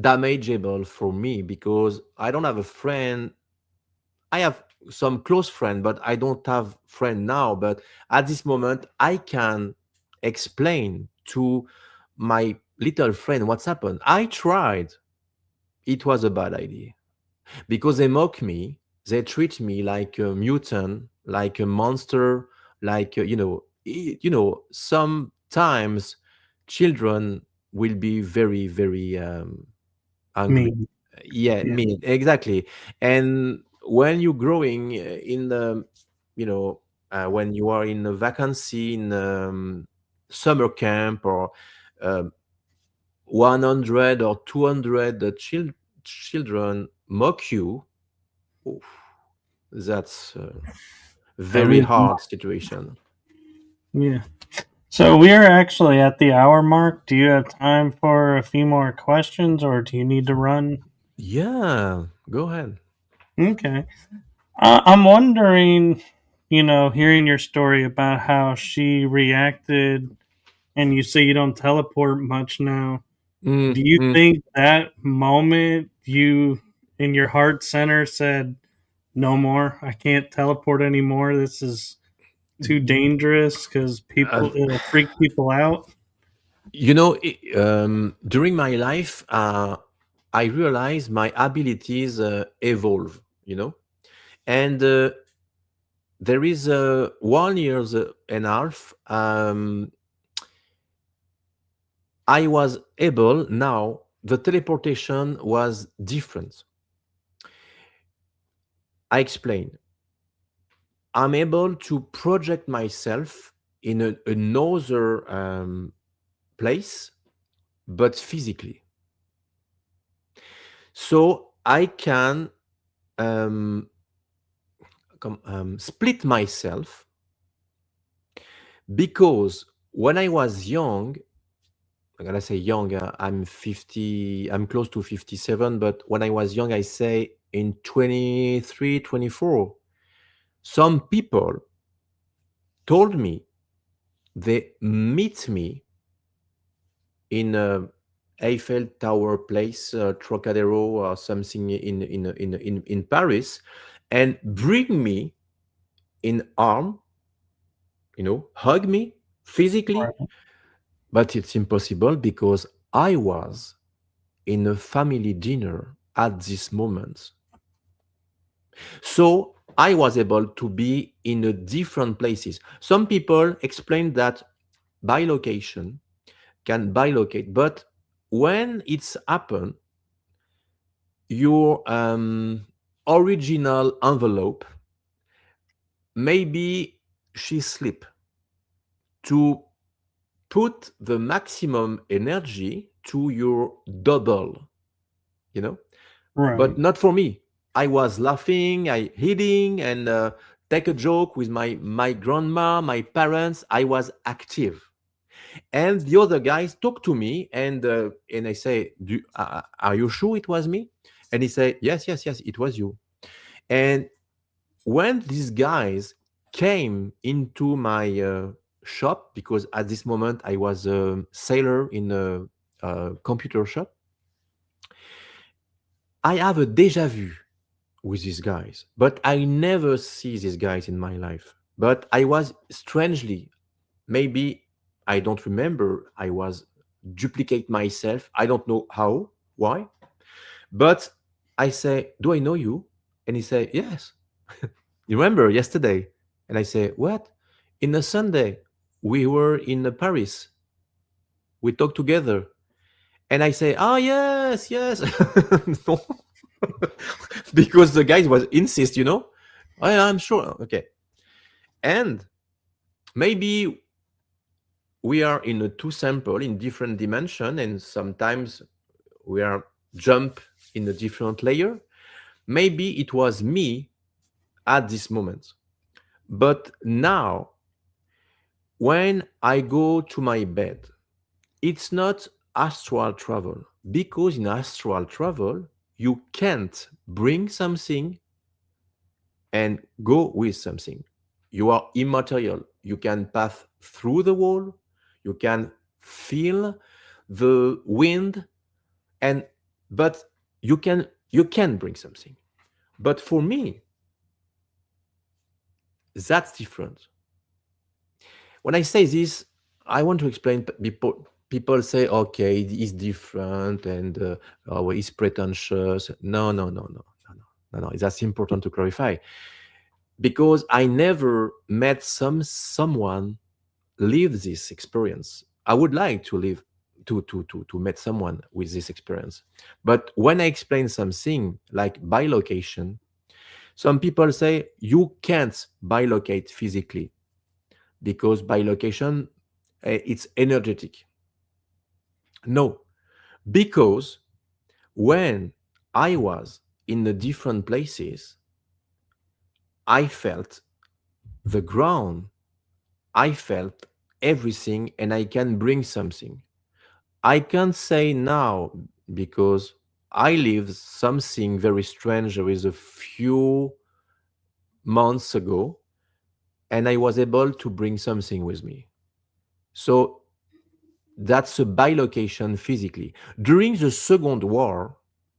damageable for me, because I don't have a friend. I have some close friend, but I don't have friend now. But at this moment, I can explain to my little friend what's happened. I tried. It was a bad idea, because they mock me. They treat me like a mutant, like a monster, like sometimes children will be very, very angry. Me. Yeah, Yeah. mean, exactly. And when you're growing in the, when you are in a vacancy in summer camp, or um 100 or 200 children mock you, oof, that's a That very means hard situation. yeah. So we are actually at the hour mark. Do you have time for a few more questions, or do you need to run? Yeah, go ahead. Okay. I'm wondering, hearing your story about how she reacted, and you say you don't teleport much now. Do Mm, you mm. think that moment you, in your heart center, said, "No more. I can't teleport anymore. This is too dangerous because Uh, it'll freak people out." during my life, I realized my abilities evolve, and there is 1 year and a half. I was able, now the teleportation was different. I explain. I'm able to project myself in another place, but physically. So I can um, split myself, because when I was young, I'm gonna say young, I'm 50, I'm close to 57, but when I was young, I say in 23, 24, some people told me they meet me in a Eiffel Tower place, Trocadero or something in Paris, and bring me in arm, hug me physically, Right. but it's impossible because I was in a family dinner at this moment. So I was able to be in a different places. Some people explain that bilocation can bilocate, but when it's happened, your original envelope, maybe she slip to put the maximum energy to your double, you know but Right. not for me. I was laughing, I hitting, and take a joke with my grandma, my parents. I was active, and the other guys talk to me, and I say, "Are you sure it was me?" And he say, "Yes, yes, yes, it was you." And when these guys came into my shop, because at this moment I was a sailor in a computer shop, I have a deja vu with these guys, but I never see these guys in my life. But I was strangely, maybe I don't remember, I was duplicate myself. I don't know how, why, but I say, "Do I know you?" And he say, "Yes." "You remember yesterday?" And I say, "What?" "In a Sunday, we were in Paris. We talked together." And I say, "Oh, yes, yes." No. Because the guys was insist, I'm sure. Okay. And maybe we are in a two sample in different dimension, and sometimes we are jump in a different layer. Maybe it was me at this moment. But now, when I go to my bed, it's not astral travel, because in astral travel, you can't bring something and go with something. You are immaterial. You can pass through the wall, you can feel the wind, and but you can bring something. But for me, that's different. When I say this, I want to explain. People say, "Okay, it's different, and oh, it's pretentious." No, no, no, no, no, no, no, no. That's important to clarify, because I never met someone live this experience. I would like to live to meet someone with this experience. But when I explain something like bilocation, some people say you can't bilocate physically because bilocation it's energetic. No, because when I was in the different places, I felt the ground, I felt everything, and I can bring something. I can't say now because I lived something very strange with a few months ago, and I was able to bring something with me. So that's a bilocation physically. During the Second War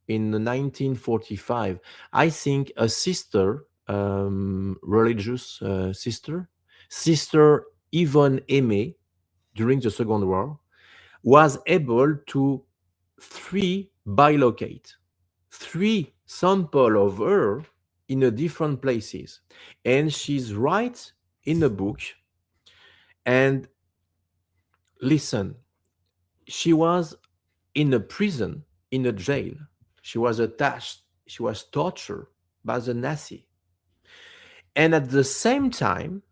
in 1945, I think a sister, religious Sister Yvonne Aimé, during the Second War, was able to bilocate three sample of her in a different places, and she's right in a book. And listen, she was in a prison, in a jail. She was attached, she was tortured by the Nazi, and at the same time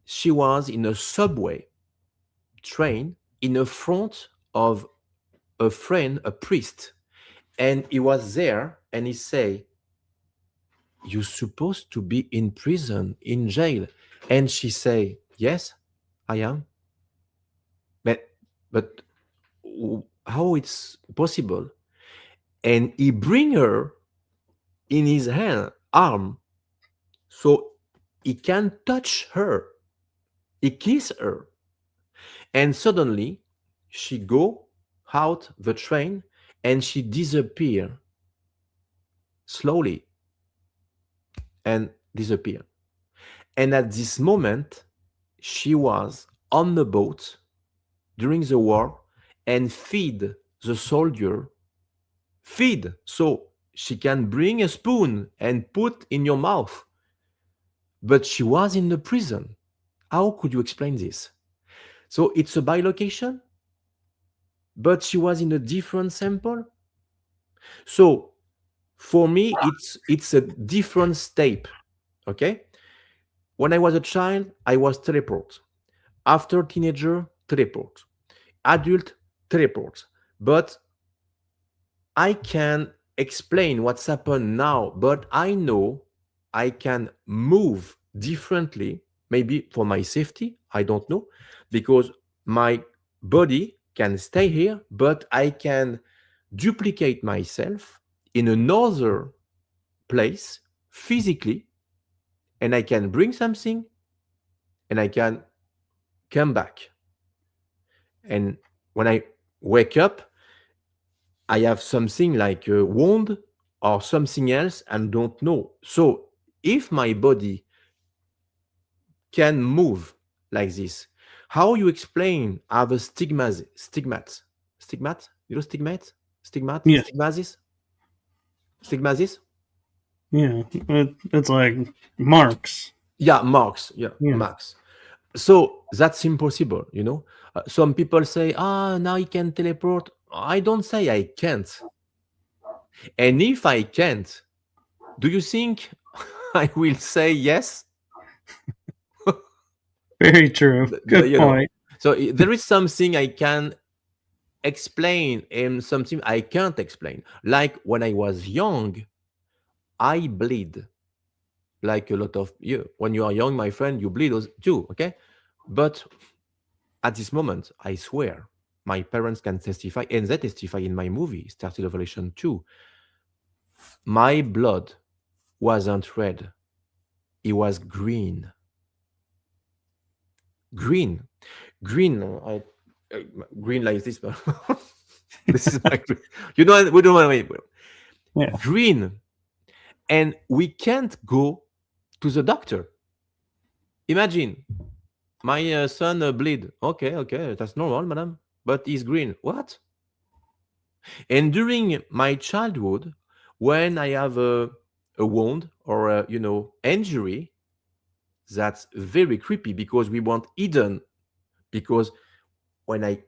she was in a subway train in the front of a friend, a priest, and he was there, and he say, "You're supposed to be in prison, in jail." And she say, "Yes, I am." But how it's possible? And he bring her in his hand, arm, so he can touch her. He kiss her, and suddenly she go out the train and she disappear slowly and disappear. And at this moment, she was on the boat during the war and feed the soldier, feed, so she can bring a spoon and put in your mouth. But she was in the prison. How could you explain this? So it's a bilocation, but she was in a different sample. So for me, it's a different step. Okay. When I was a child, I was teleport. After teenager, teleport. Adult, teleport. But I can explain what's happened now, but I know I can move differently, maybe for my safety, I don't know, because my body can stay here, but I can duplicate myself in another place physically, and I can bring something and I can come back. And when I wake up, I have something like a wound or something else and don't know. So if my body can move like this, how you explain other stigmat? You know Yes. stigmasis? Yeah. It's like marks. Yeah, marks. Yeah, Yeah. marks. So that's impossible, you know. Some people say, now you can teleport. I don't say I can't. And if I can't, do you think I will say yes? Very true. Good You know, point. so there is something I can explain and something I can't explain. Like when I was young, I bleed like a lot of you. When you are young, my friend, you bleed too, okay? But at this moment, I swear, my parents can testify, and they testify in my movie, Started Evolution 2. My blood wasn't red, it was green. Green. Green. Uh, Green like this. This is my green. You know, we don't want to wait. Yeah. Green. And we can't go to the doctor. Imagine my son bleed. Okay, that's normal, madam. But he's green. What? And during my childhood, when I have a wound or a, injury, that's very creepy because we want hidden because when I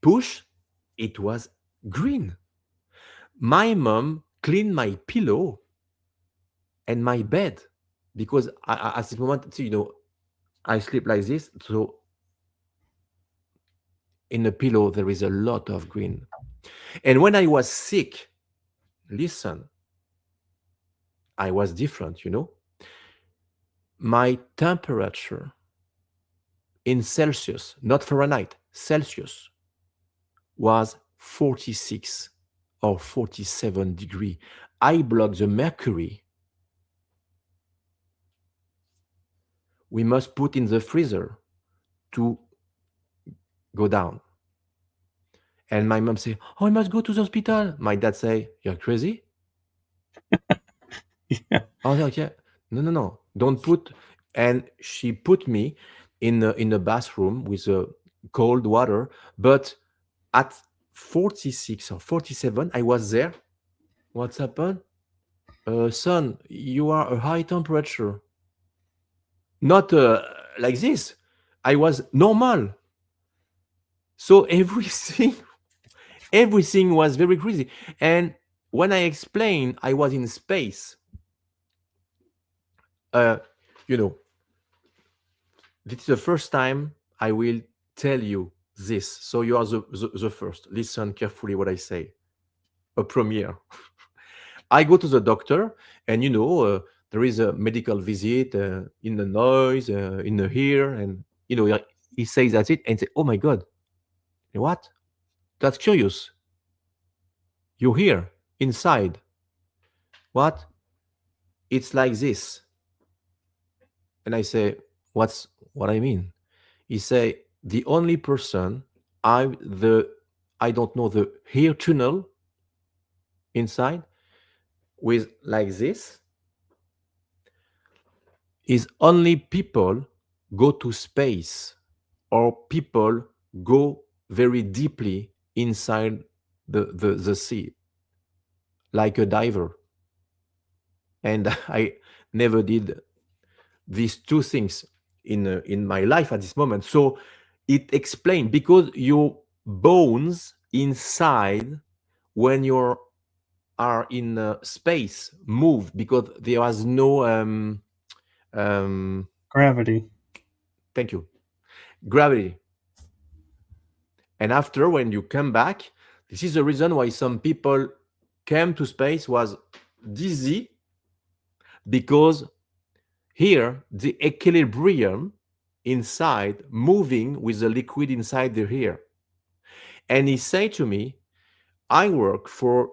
push, it was green. My mom cleaned my pillow and my bed because at this moment, I sleep like this. So in the pillow, there is a lot of green. And when I was sick, listen, I was different. My temperature in Celsius, not Fahrenheit, Celsius, was 46 or 47 degree. I blocked the mercury. We must put in the freezer to go down. And my mom say, "Oh, I must go to the hospital." My dad say, "You're crazy." Yeah. Oh, no, yeah. No, no, no. Don't put. And she put me in a bathroom with cold water. But at 46 or 47, I was there. What's happened? Son, you are a high temperature. Not like this. I was normal. So everything was very crazy. And when I explained I was in space, uh, you know, this is the first time I will tell you this. So you are the first. Listen carefully what I say. A premiere. I go to the doctor, and there is a medical visit in the noise, in the ear, and he says that's it, and say, "Oh my God, what? That's curious. You're here inside. What? It's like this." And I say, what I mean? He say, the only person I don't know the hair tunnel inside with like this is only people go to space or people go very deeply inside the sea like a diver. And I never did these two things in my life at this moment. So it explained because your bones inside when you are in space move because there was no Gravity. thank you, gravity. And after when you come back, this is the reason why some people came to space was dizzy, because here the equilibrium inside moving with the liquid inside the hair. And he said to me, I work for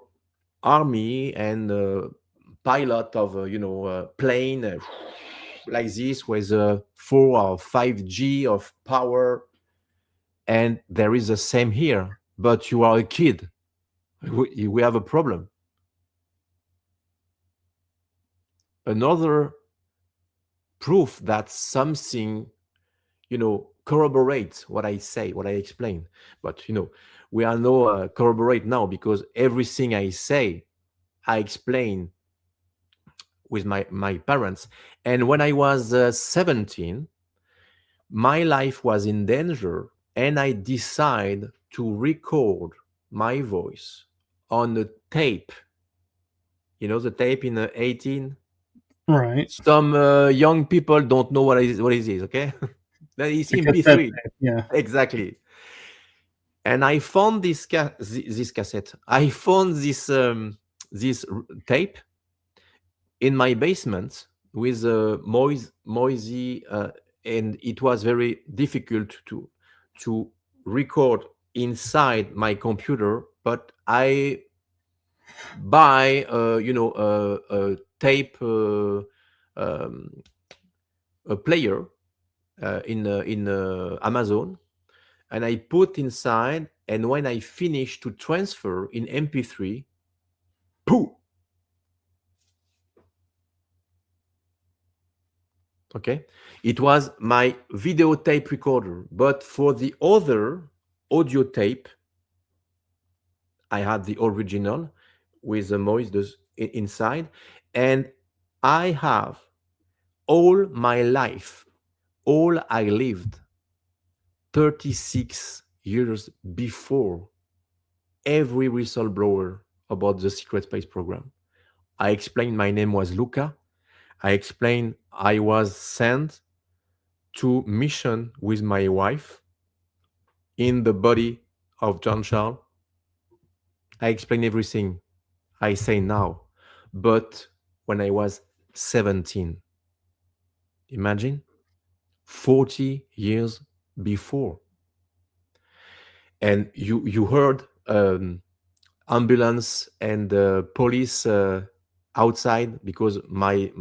army and pilot of plane like this with 4 or 5G of power, and there is the same here, but you are a kid. We have a problem. Another proof that something corroborates what I say, what I explain. But we are no corroborate now, because everything I say I explain with my parents. And when I was 17, my life was in danger, and I decided to record my voice on a tape. The tape in the 18. Right. Some young people don't know what it is. Okay, that is The in cassette B3. tape. Yeah. Exactly. And I found this cassette. I found this tape in my basement with Moisey, and it was very difficult to record inside my computer. But I buy a tape a player in Amazon, and I put inside. And when I finish to transfer in MP3, pooh. Okay, it was my video tape recorder. But for the other audio tape, I had the original with the noise inside, and I have all my life, all I lived, 36 years before every whistleblower about the secret space program. I explained my name was Luca. I explained I was sent to mission with my wife in the body of John Charles. I explained everything I say now. But when I was 17, imagine 40 years before. And you heard ambulance and police outside because my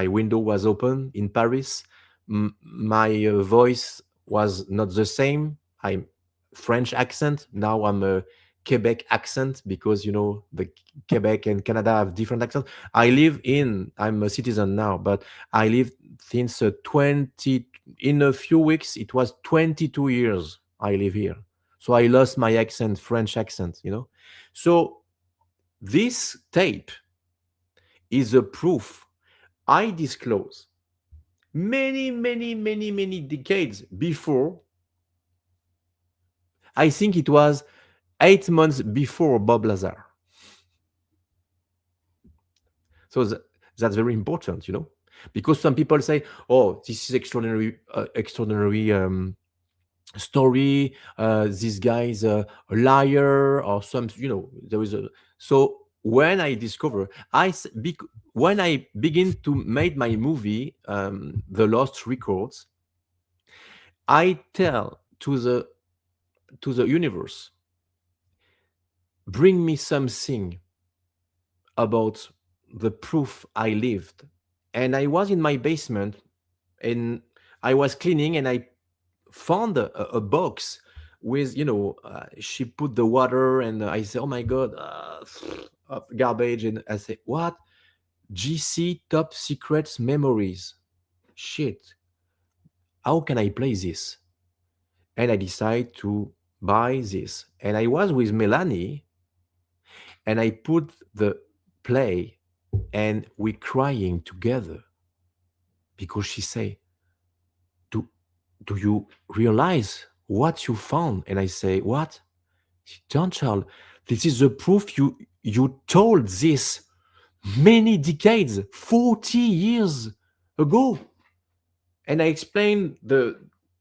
window was open in Paris. My voice was not the same. I'm French accent. Now I'm a Quebec accent because the Quebec and Canada have different accents. I'm a citizen now, but I live since 20. In a few weeks, it was 22 years I live here. So I lost my accent, French accent. So this tape is a proof I disclose many, many, many, many decades before. I think it was 8 months before Bob Lazar. So that's very important, because some people say, "Oh, this is extraordinary story. This guy is a liar," or some. There is a. So when I discover, when I begin to make my movie, The Lost Records, I tell to the universe, bring me something about the proof I lived. And I was in my basement and I was cleaning and I found a box with, she put the water and I said, oh my God, garbage. And I said, what? GC Top Secrets Memories. Shit. How can I play this? And I decided to buy this. And I was with Melanie and I put the play and we crying together because she say, do you realize what you found? And I say, what? Jean-Charles, this is the proof you told this many decades, 40 years ago. And I explained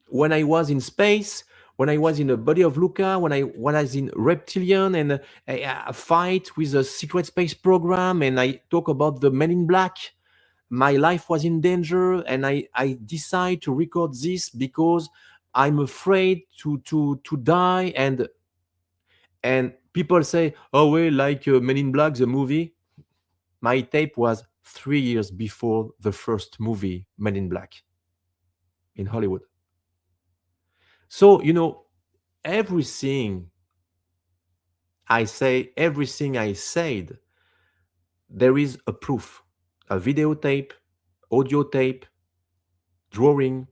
when I was in space, when I was in the body of Luca, when I was in Reptilian and a fight with a secret space program, and I talk about the Men in Black. My life was in danger, and I decide to record this because I'm afraid to die. And people say, oh, well, like Men in Black, the movie. My tape was 3 years before the first movie, Men in Black, in Hollywood. So, everything I say, everything I said, there is a proof, a videotape, audio tape, drawing,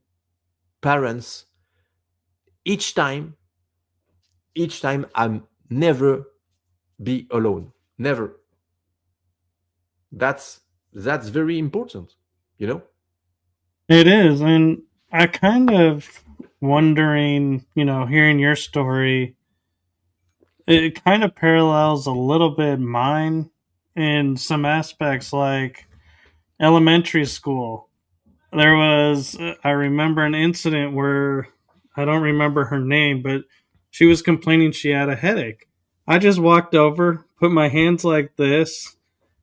parents. Each time I'm never be alone. Never. That's very important. It is. And I kind of wondering, hearing your story, it kind of parallels a little bit mine in some aspects, like elementary school. There was, I remember an incident where I don't remember her name, but she was complaining she had a headache. I just walked over, put my hands like this,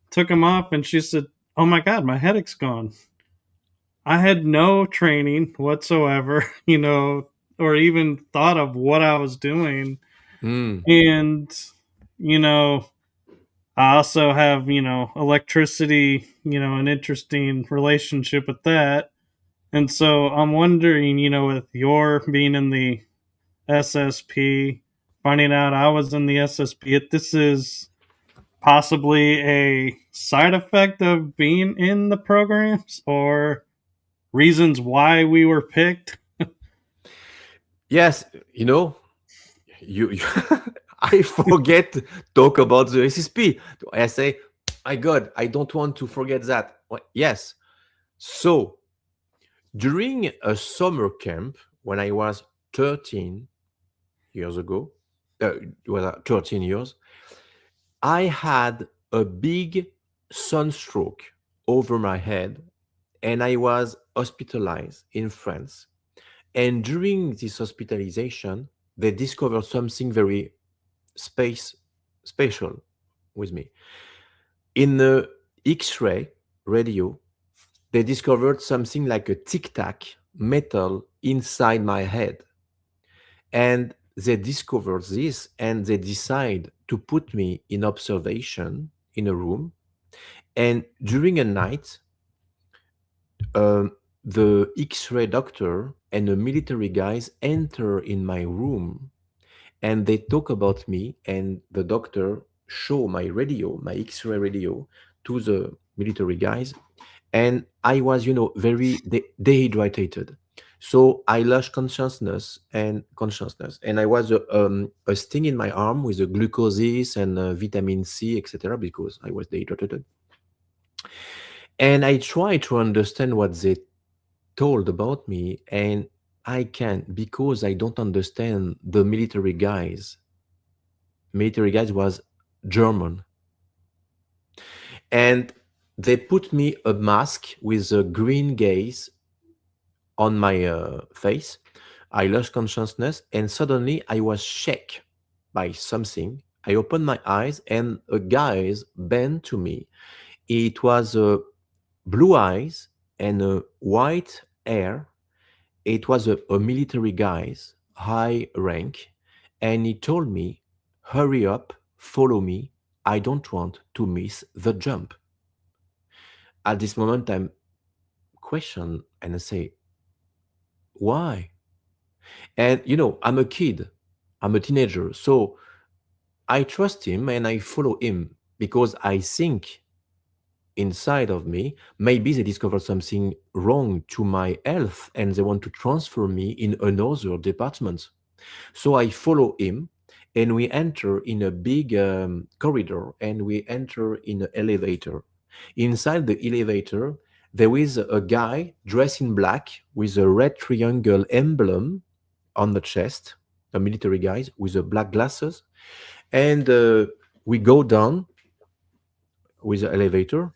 took them off, and she said, oh my God, my headache's gone. I had no training whatsoever, or even thought of what I was doing. And, I also have, electricity, an interesting relationship with that. And so I'm wondering, with your being in the SSP, finding out I was in the SSP, if this is possibly a side effect of being in the programs or reasons why we were picked. Yes, you I forget to talk about the SSP. I say, my God, I don't want to forget that. Well, yes. So during a summer camp, when I was 13 years ago, well, 13 years, I had a big sunstroke over my head and I was hospitalized in France. And during this hospitalization, they discovered something very space special with me. In the X-ray radio, they discovered something like a tic-tac metal inside my head. And they discovered this and they decide to put me in observation in a room. And during a night, um, the X-ray doctor and the military guys enter in my room and they talk about me. And the doctor show my radio, my X-ray radio, to the military guys. And I was, very dehydrated. So I lost consciousness, and I was a sting in my arm with the glucoses and vitamin C, etc., because I was dehydrated. And I tried to understand what they told about me, and I can't because I don't understand the military guys. Military guys was German, and they put me a mask with a green gaze on my face. I lost consciousness, and suddenly I was shaken by something. I opened my eyes, and a guy bent to me. It was blue eyes and white hair. It was a military guy's high rank, and he told me, "Hurry up, follow me. I don't want to miss the jump." At this moment, I'm question and I say, "Why?" And I'm a kid, I'm a teenager, so I trust him and I follow him because I think inside of me, maybe they discovered something wrong to my health and they want to transfer me in another department. So I follow him and we enter in a big corridor and we enter in an elevator. Inside the elevator, there is a guy dressed in black with a red triangle emblem on the chest, a military guy with the black glasses. And we go down with the elevator.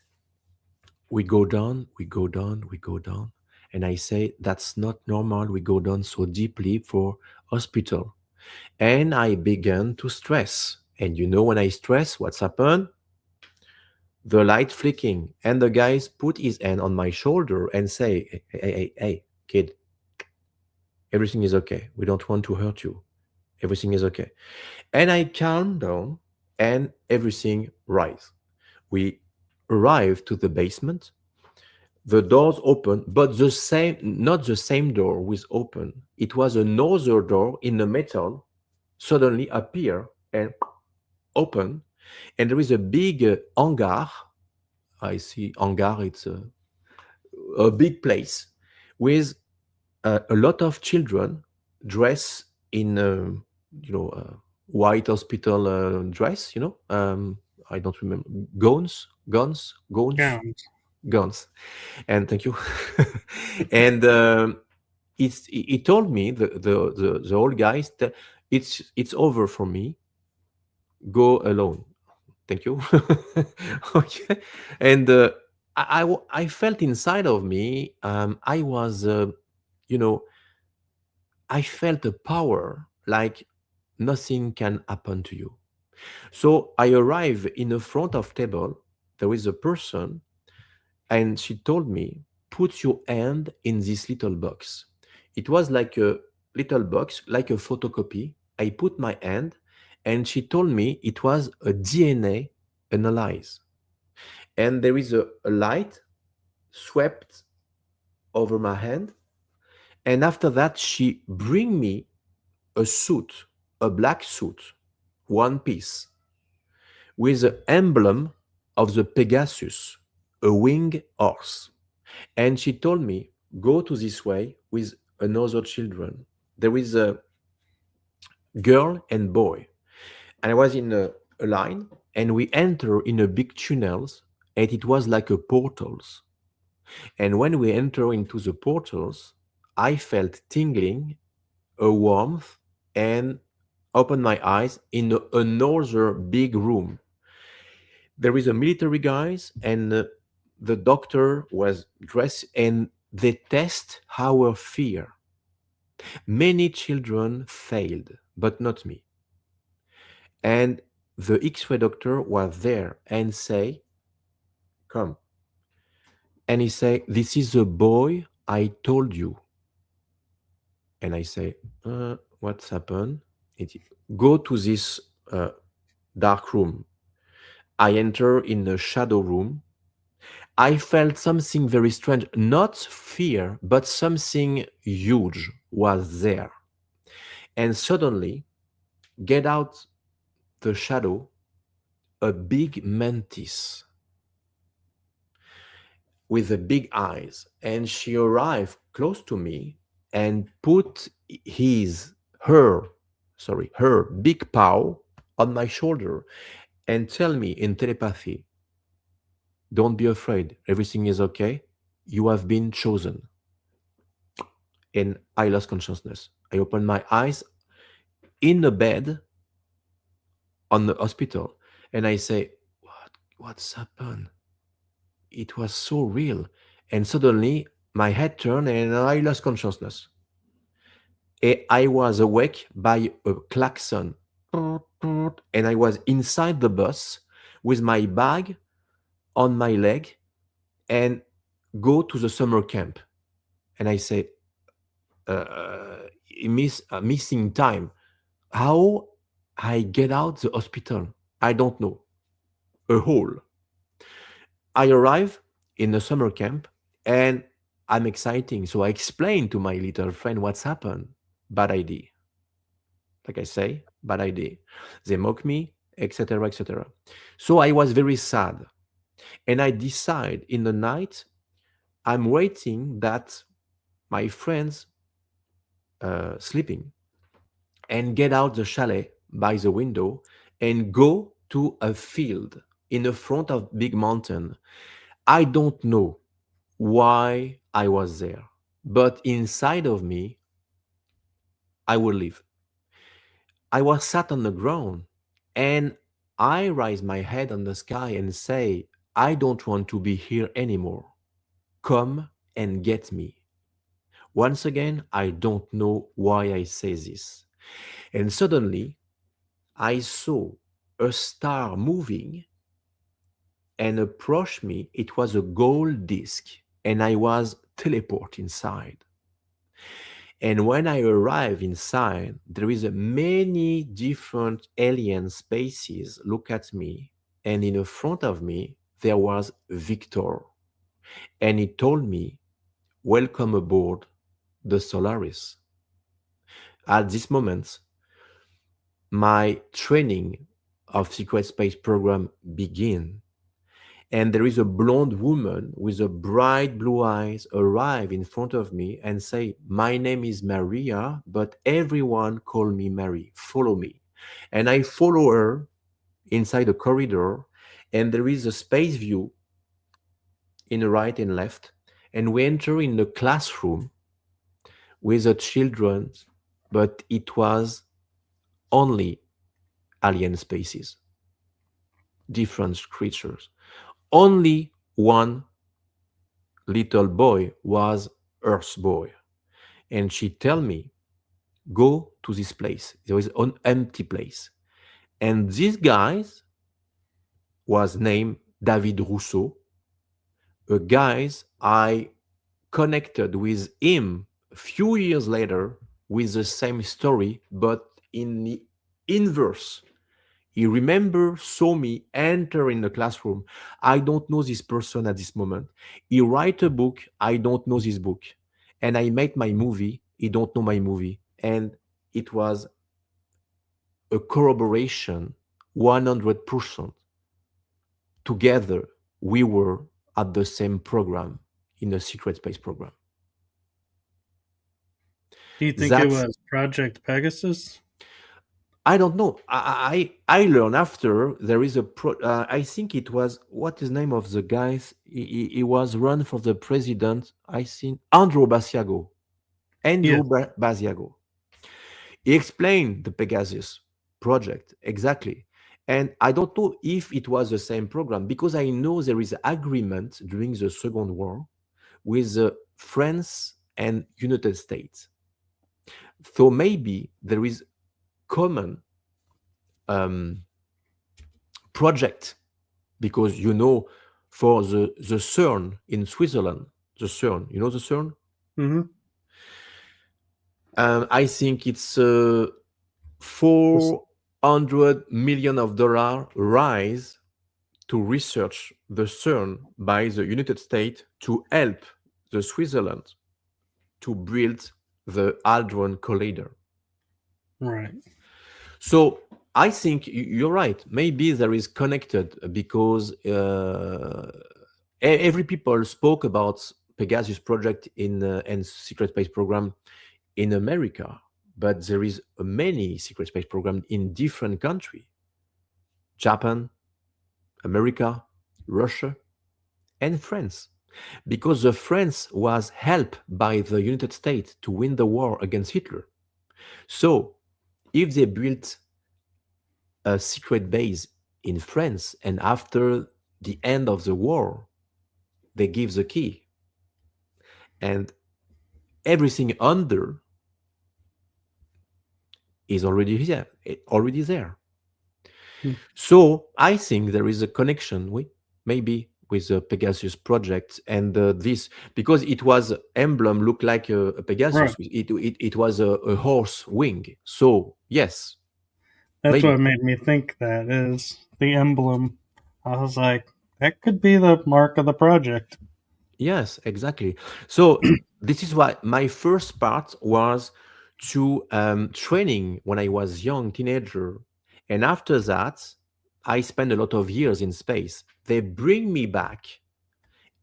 We go down, we go down, we go down. And I say, that's not normal. We go down so deeply for hospital. And I began to stress. And when I stress, what's happened? The light flicking. And the guys put his hand on my shoulder and say, hey, kid, everything is okay. We don't want to hurt you. Everything is okay. And I calm down and everything rise. We arrive to the basement. The doors open, but not the same door was open. It was another door in the metal suddenly appear and open. And there is a big hangar. I see hangar, it's a big place with a lot of children dressed in white hospital dress, I don't remember, Yeah. guns. And thank you. And he told me, the old guys, that it's over for me, go alone. Thank you. Okay. And I felt inside of me, I was you know I felt a power like nothing can happen to you. So I arrive in the front of table. There is a person, and she told me, put your hand in this little box. It was like a little box, like a photocopy. I put my hand, and she told me it was a DNA analyze. And there is a light swept over my hand. And after that, she bring me a suit, a black suit, one piece, with the emblem of the Pegasus, a winged horse. And she told me, go to this way with another children. There is a girl and boy. And I was in a line, and we enter in a big tunnels, and it was like a portals. And when we enter into the portals, I felt tingling a warmth, and open my eyes in another big room. There is a military guys, and the doctor was dressed, and they test our fear. Many children failed, but not me. And the X-ray doctor was there and say, "Come." And he say, "This is the boy I told you." And I say, "What's happened?" It, "Go to this uh, dark room." I enter in the shadow room. I felt something very strange, not fear, but something huge was there. And suddenly, get out the shadow, a big mantis with the big eyes. And she arrived close to me and put her, her big paw on my shoulder and tell me in telepathy, "Don't be afraid. Everything is okay. You have been chosen." And I lost consciousness. I opened my eyes in the bed on the hospital, and I say, What's happened?" It was so real. And suddenly my head turned and I lost consciousness. I was awake by a klaxon. And I was inside the bus with my bag on my leg and go to the summer camp. And I say, missing time. How I get out the hospital? I don't know. A hole. I arrive in the summer camp and I'm exciting. So I explain to my little friend what's happened. Bad idea. Like I say, bad idea. They mock me, etc., etc. So I was very sad. And I decide in the night, I'm waiting that my friends sleeping and get out the chalet by the window and go to a field in the front of big mountain. I don't know why I was there, but inside of me, I will live. I was sat on the ground and I raise my head on the sky and say, "I don't want to be here anymore. Come and get me." Once again, I don't know why I say this. And suddenly, I saw a star moving and approached me. It was a gold disc, and I was teleported inside. And when I arrive inside, there is a many different alien species look at me, and in the front of me there was Victor, and he told me, "Welcome aboard the Solaris." At this moment, my training of secret space program begin, and there is a blonde woman with a bright blue eyes arrive in front of me and say, "My name is Maria, but everyone call me Mary. Follow me." And I follow her inside a corridor, and there is a space view in the right and left, and we enter in the classroom with the children, but it was only alien species, different creatures. Only one little boy was Earth boy. And she tell me, "Go to this place. There is an empty place." And this guy was named David Rousseau. A guy I connected with him a few years later with the same story, but in the inverse. He remember saw me enter in the classroom. I don't know this person at this moment. He write a book. I don't know this book. And I made my movie. He don't know my movie. And it was a corroboration, 100%. Together, we were at the same program in a secret space program. Do you think it That's was Project Pegasus? I don't know. I learned after there is a I think it was what is the name of the guys. He was run for the president. I think Andrew Basiago. Yeah. Andrew Basiago. He explained the Pegasus project exactly. And I don't know if it was the same program because I know there is agreement during the Second War with France and United States. So maybe there is common um, project because for the CERN in Switzerland, the CERN, you know the CERN. Mm-hmm. I think it's This, 400 million of dollar rise to research the CERN by the United States to help the Switzerland to build the Hadron Collider. right. So I think you're right. Maybe there is connected because every people spoke about Pegasus project in and secret space program in America, but there is many secret space program in different countries: Japan, America, Russia, and France. Because the France was helped by the United States to win the war against Hitler. So if they built a secret base in France and after the end of the war, they give the key and everything under is already there. Hmm. So I think there is a connection with maybe with the Pegasus project and this because it was emblem looked like a Right. Pegasus. It was a horse wing. So yes, That's maybe what made me think that is the emblem. I was like, that could be the mark of the project. yes, exactly. So this is why my first part was to training when I was young teenager, and after that I spent a lot of years in space. They bring me back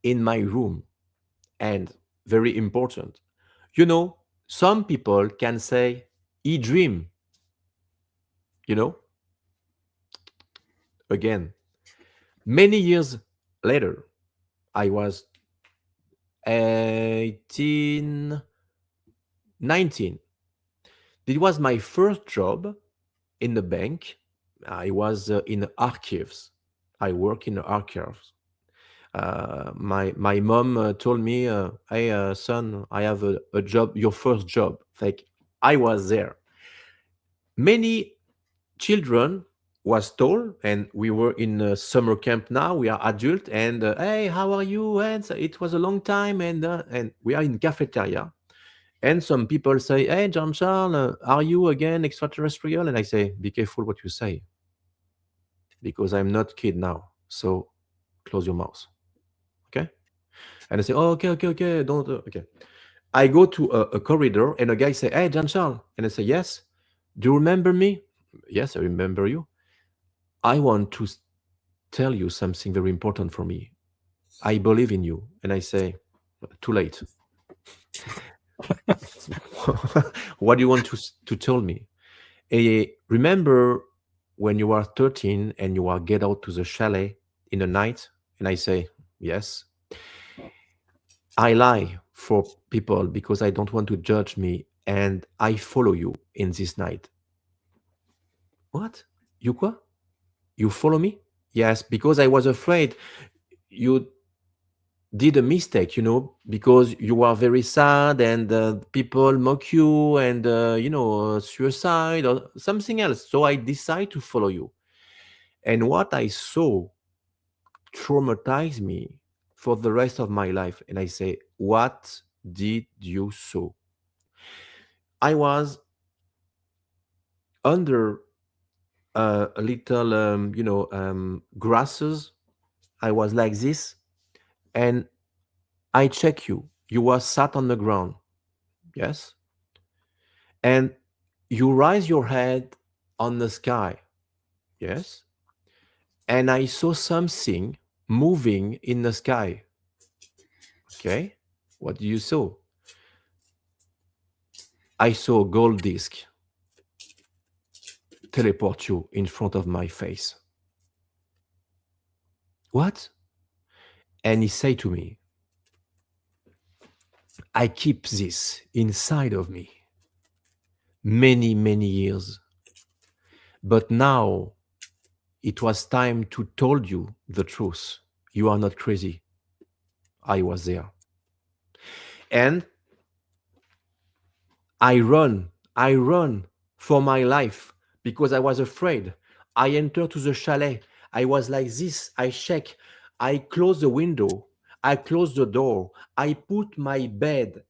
in my room. And very important, some people can say he dream, you know, again, many years later, I was 18, 19. It was my first job in the bank. I was in archives. I work in archives. My mom told me, "Hey, son, I have a job. Your first job." Like I was there. Many children was told, and we were in a summer camp. Now we are adult, and hey, how are you? And so it was a long time, and we are in cafeteria, and some people say, "Hey, Jean-Charles, are you again extraterrestrial?" And I say, "Be careful what you say, because I'm not kid now. So close your mouth, okay?" And I say, "Oh, okay, okay, okay, don't okay." I go to a corridor, and a guy say, "Hey, Jean-Charles," and I say, "Yes. Do you remember me?" "Yes, I remember you. I want to tell you something very important for me. I believe in you." And I say, "Too late." What do you want to tell me? Remember when you are 13 and you are get out to the chalet in the night? And I say, "Yes." I lie for people because I don't want to judge me, and I follow you in this night. What? You quoi? You follow me? Yes, because I was afraid you did a mistake, because you are very sad and people mock you and, suicide or something else. So I decide to follow you. And what I saw traumatized me for the rest of my life. And I say, what did you saw? I was under a little, grasses. I was like this. And I check you. You were sat on the ground. Yes. And you raise your head on the sky. Yes. And I saw something moving in the sky. Okay. What do you saw? I saw a gold disc teleport you in front of my face. What? And he said to me, I keep this inside of me. many, many years. But now it was time to told you the truth. You are not crazy. I was there. And I run for my life because I was afraid. I entered to the chalet. I was like this. I shake. I close the window. I close the door. I put my bed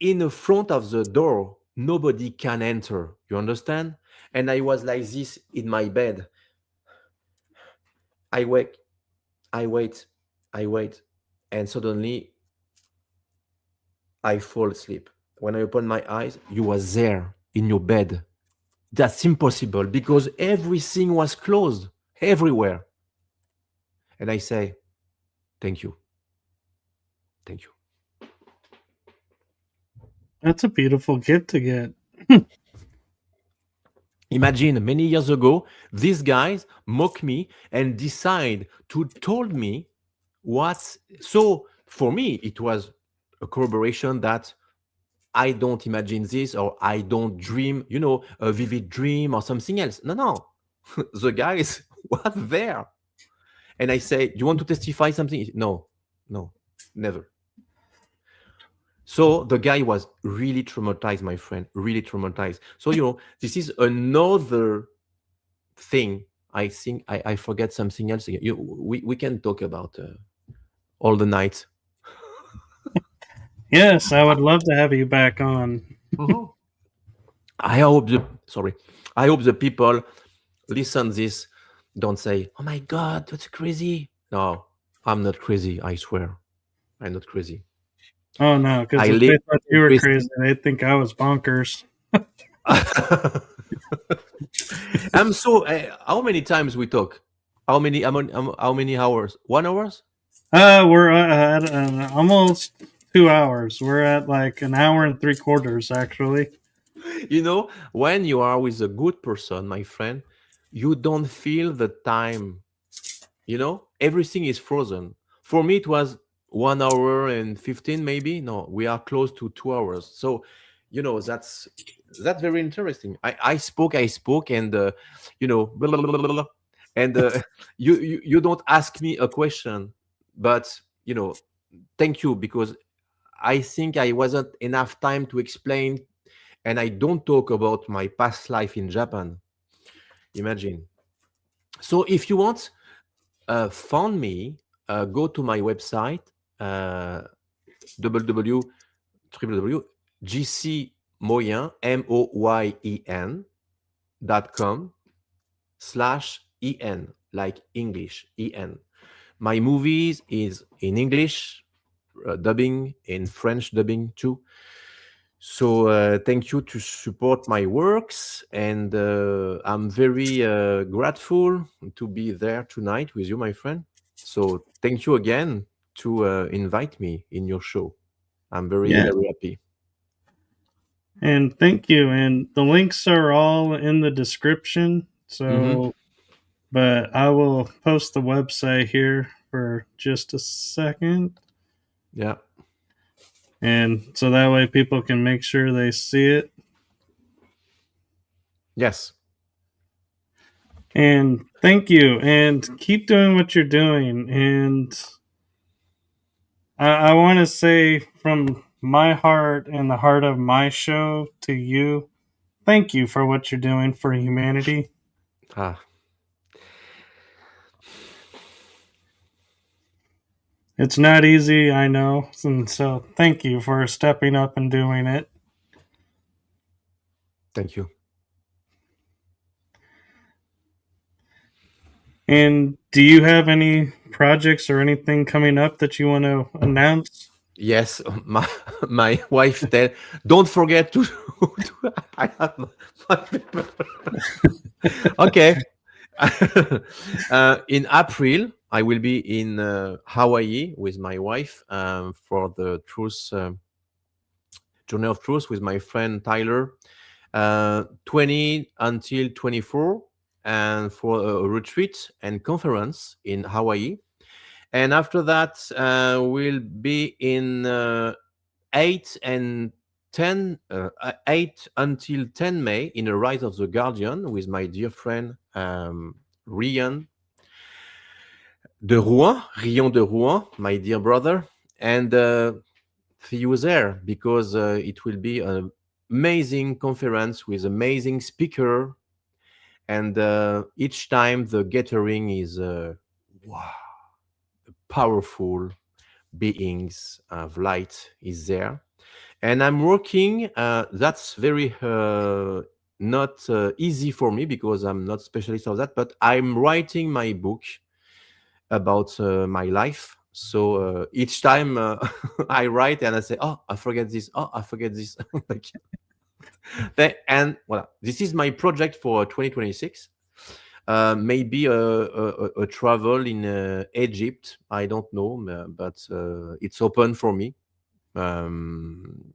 in the front of the door. Nobody can enter. You understand? And I was like this in my bed. I wake. I wait. I wait. And suddenly I fall asleep. When I open my eyes, you was there in your bed. That's impossible because everything was closed everywhere. And I say, thank you. Thank you. That's a beautiful gift to get. Imagine many years ago, these guys mock me and decide to told me what. So for me, it was a corroboration that I don't imagine this or I don't dream, a vivid dream or something else. No, no. The guys was there. And I say, do you want to testify something? No, no, never. So the guy was really traumatized, my friend, really traumatized. So, this is another thing. I think I forget something else. We can talk about all the night. Yes, I would love to have you back on. Mhm. I hope I hope the people listen this. Don't say, "Oh my God, that's crazy." No, I'm not crazy. I swear, I'm not crazy. Oh no, because I if live they thought you were everything. crazy, they'd think I was bonkers. I'm so. How many times we talk? How many hours? 1 hours? We're at almost 2 hours. We're at like an hour and 3/4 actually. When you are with a good person, my friend, you don't feel the time. Everything is frozen. For me, it was 1 hour and 15, maybe. No, we are close to 2 hours. So, that's very interesting. I spoke, and blah, blah, blah, blah, blah, and you don't ask me a question, but thank you because I think I wasn't enough time to explain, and I don't talk about my past life in Japan. Imagine. So if you want, find me, go to my website, uh, www.gcmoyen.com/en, like English, en. My movies is in English, dubbing, in French dubbing too. So thank you to support my works, and I'm very grateful to be there tonight with you, my friend. So thank you again to invite me in your show. I'm very, Yeah, very happy. and thank you. And the links are all in the description. Hmm. So, but I will post the website here for just a second, Yeah. and so that way people can make sure they see it. Yes. And thank you, and keep doing what you're doing. And I want to say from my heart and the heart of my show to you, thank you for what you're doing for humanity. Ah, It's not easy, I know, and so thank you for stepping up and doing it. thank you. And do you have any projects or anything coming up that you want to announce? Yes, my wife said, don't forget to, I have my paper. Okay. In April, I will be in Hawaii with my wife for the Journey of Truth with my friend Tyler, 20 until 24, and for a retreat and conference in Hawaii. And after that, we'll be in 8 and 8 until 10 May in a Rise of the Guardian with my dear friend Rian Rion de Rouen, my dear brother, and see you there because it will be an amazing conference with amazing speaker, and each time the gathering is wow, powerful beings of light is there, and I'm working. That's very not easy for me because I'm not specialist of that, but I'm writing my book about my life. So each time I write and I say, "Oh, I forget this. Oh, I forget this." Like, and voilà, this is my project for 2026. Maybe a travel in Egypt. I don't know, but it's open for me. Um,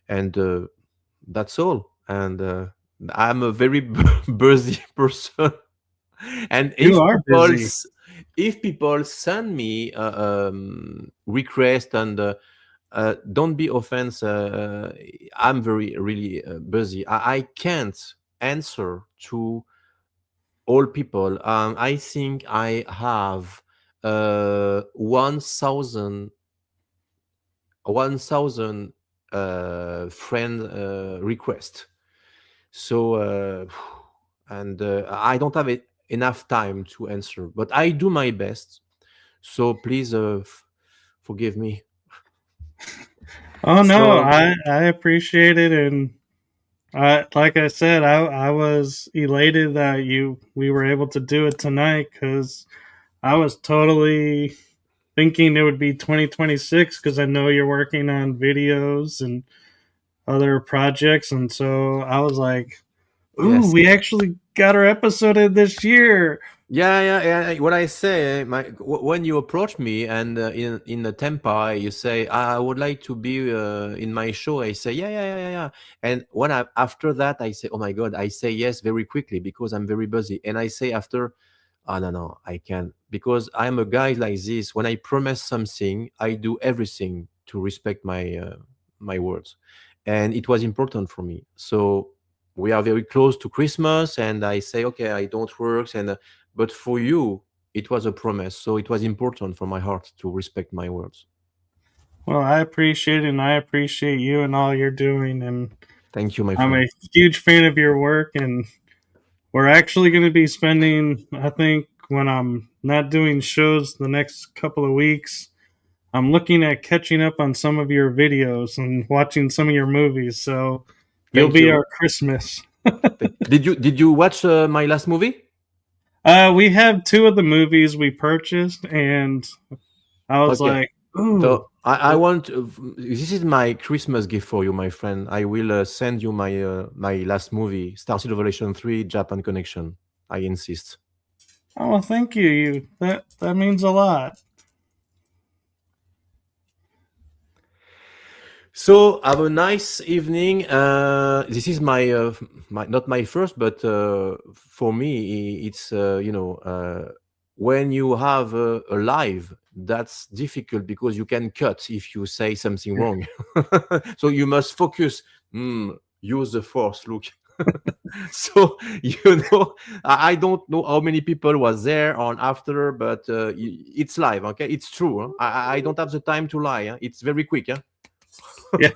and that's all. And I'm a very busy person. And You are busy. if people send me request and don't be offense, I'm very really busy. I can't answer to all people. I think I have 1,000 friend request. So and I don't have enough time to answer, but I do my best. So please forgive me. Oh no, So I appreciate it, and like I said, I was elated that we were able to do it tonight because I was totally thinking it would be 2026 because I know you're working on videos and other projects, and so I was like, "Ooh, yes. we actually got our episode in this year." Yeah. What I say, when you approach me and in the Tampa, you say, "I would like to be in my show." I say, yeah. And after that, I say, "Oh my God!" I say yes very quickly because I'm very busy. And I say after, "Oh no, I can't," because I'm a guy like this. When I promise something, I do everything to respect my words, and it was important for me. So we are very close to Christmas, and I say, "Okay, I don't work," and but for you, it was a promise. So it was important from my heart to respect my words. Well, I appreciate it, and I appreciate you and all you're doing, and Thank you, my I'm friend. a huge fan of your work. And we're actually going to be spending, I think, when I'm not doing shows the next couple of weeks, I'm looking at catching up on some of your videos and watching some of your movies. So you'll Thank be you. our Christmas. Did you watch my last movie? We have two of the movies we purchased, and I was Okay. like, ooh. So I want this is my Christmas gift for you, my friend. I will send you my last movie, Star City Revelation 3, Japan Connection. I insist. Oh, thank you. That means a lot. So have a nice evening. This is my not my first, but for me, it's when you have a live, that's difficult because you can cut if you say something wrong. So you must focus. Use the force. Look. So I don't know how many people was there on after, but it's live. Okay, it's true. Huh? I don't have the time to lie. Huh? It's very quick. Huh? Yeah.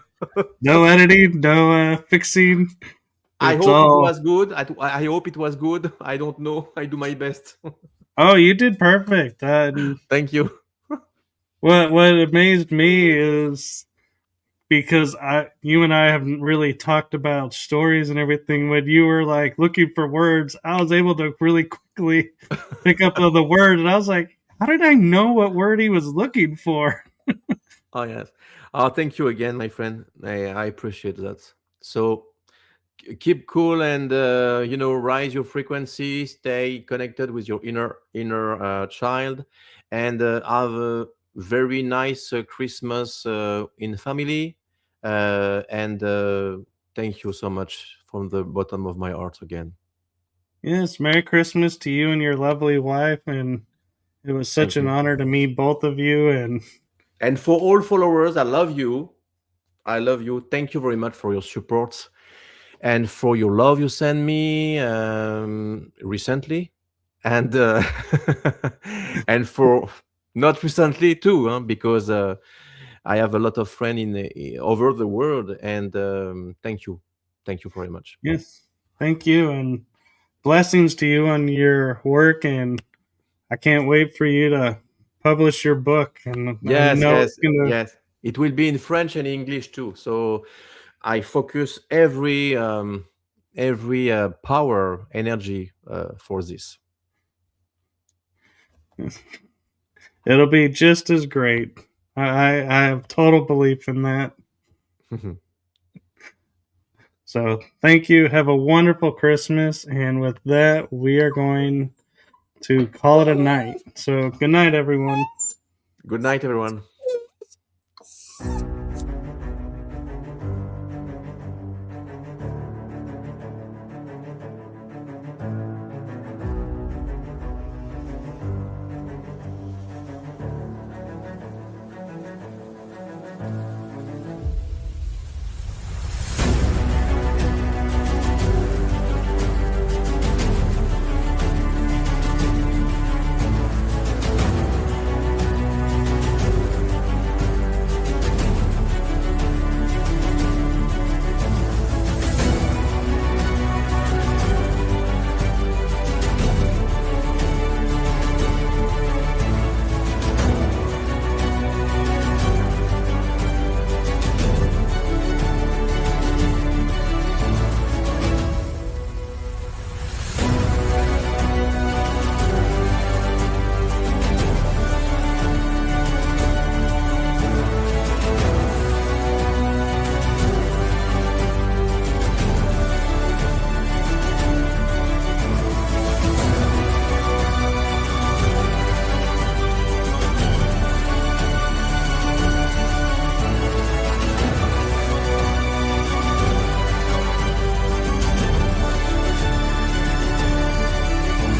No editing, no fixing. I It's hope it all. was good. I hope it was good. I don't know. I do my best. Oh, you did perfect. And Thank you. what amazed me is because you and I haven't really talked about stories and everything. When you were like looking for words, I was able to really quickly pick up on the word, and I was like, how did I know what word he was looking for? Oh yes. Thank you again, my friend. I appreciate that. So keep cool and rise your frequency. Stay connected with your inner child, and have a very nice Christmas in family. And thank you so much from the bottom of my heart again. Yes, Merry Christmas to you and your lovely wife, and it was such Thank an you. honor to meet both of you. And And for all followers, I love you. I love you. Thank you very much for your support and for your love you sent me recently, and and for not recently too, because I have a lot of friends over the world, and thank you very much. Yes. Thank you. And blessings to you on your work. And I can't wait for you to publish your book. And I Yes, know yes, it's going to. yes. It will be in French and English too. So I focus every power energy for this. It'll be just as great. I have total belief in that. So thank you. Have a wonderful Christmas. And with that, we are going to call it a night. So good night, everyone. Good night, everyone.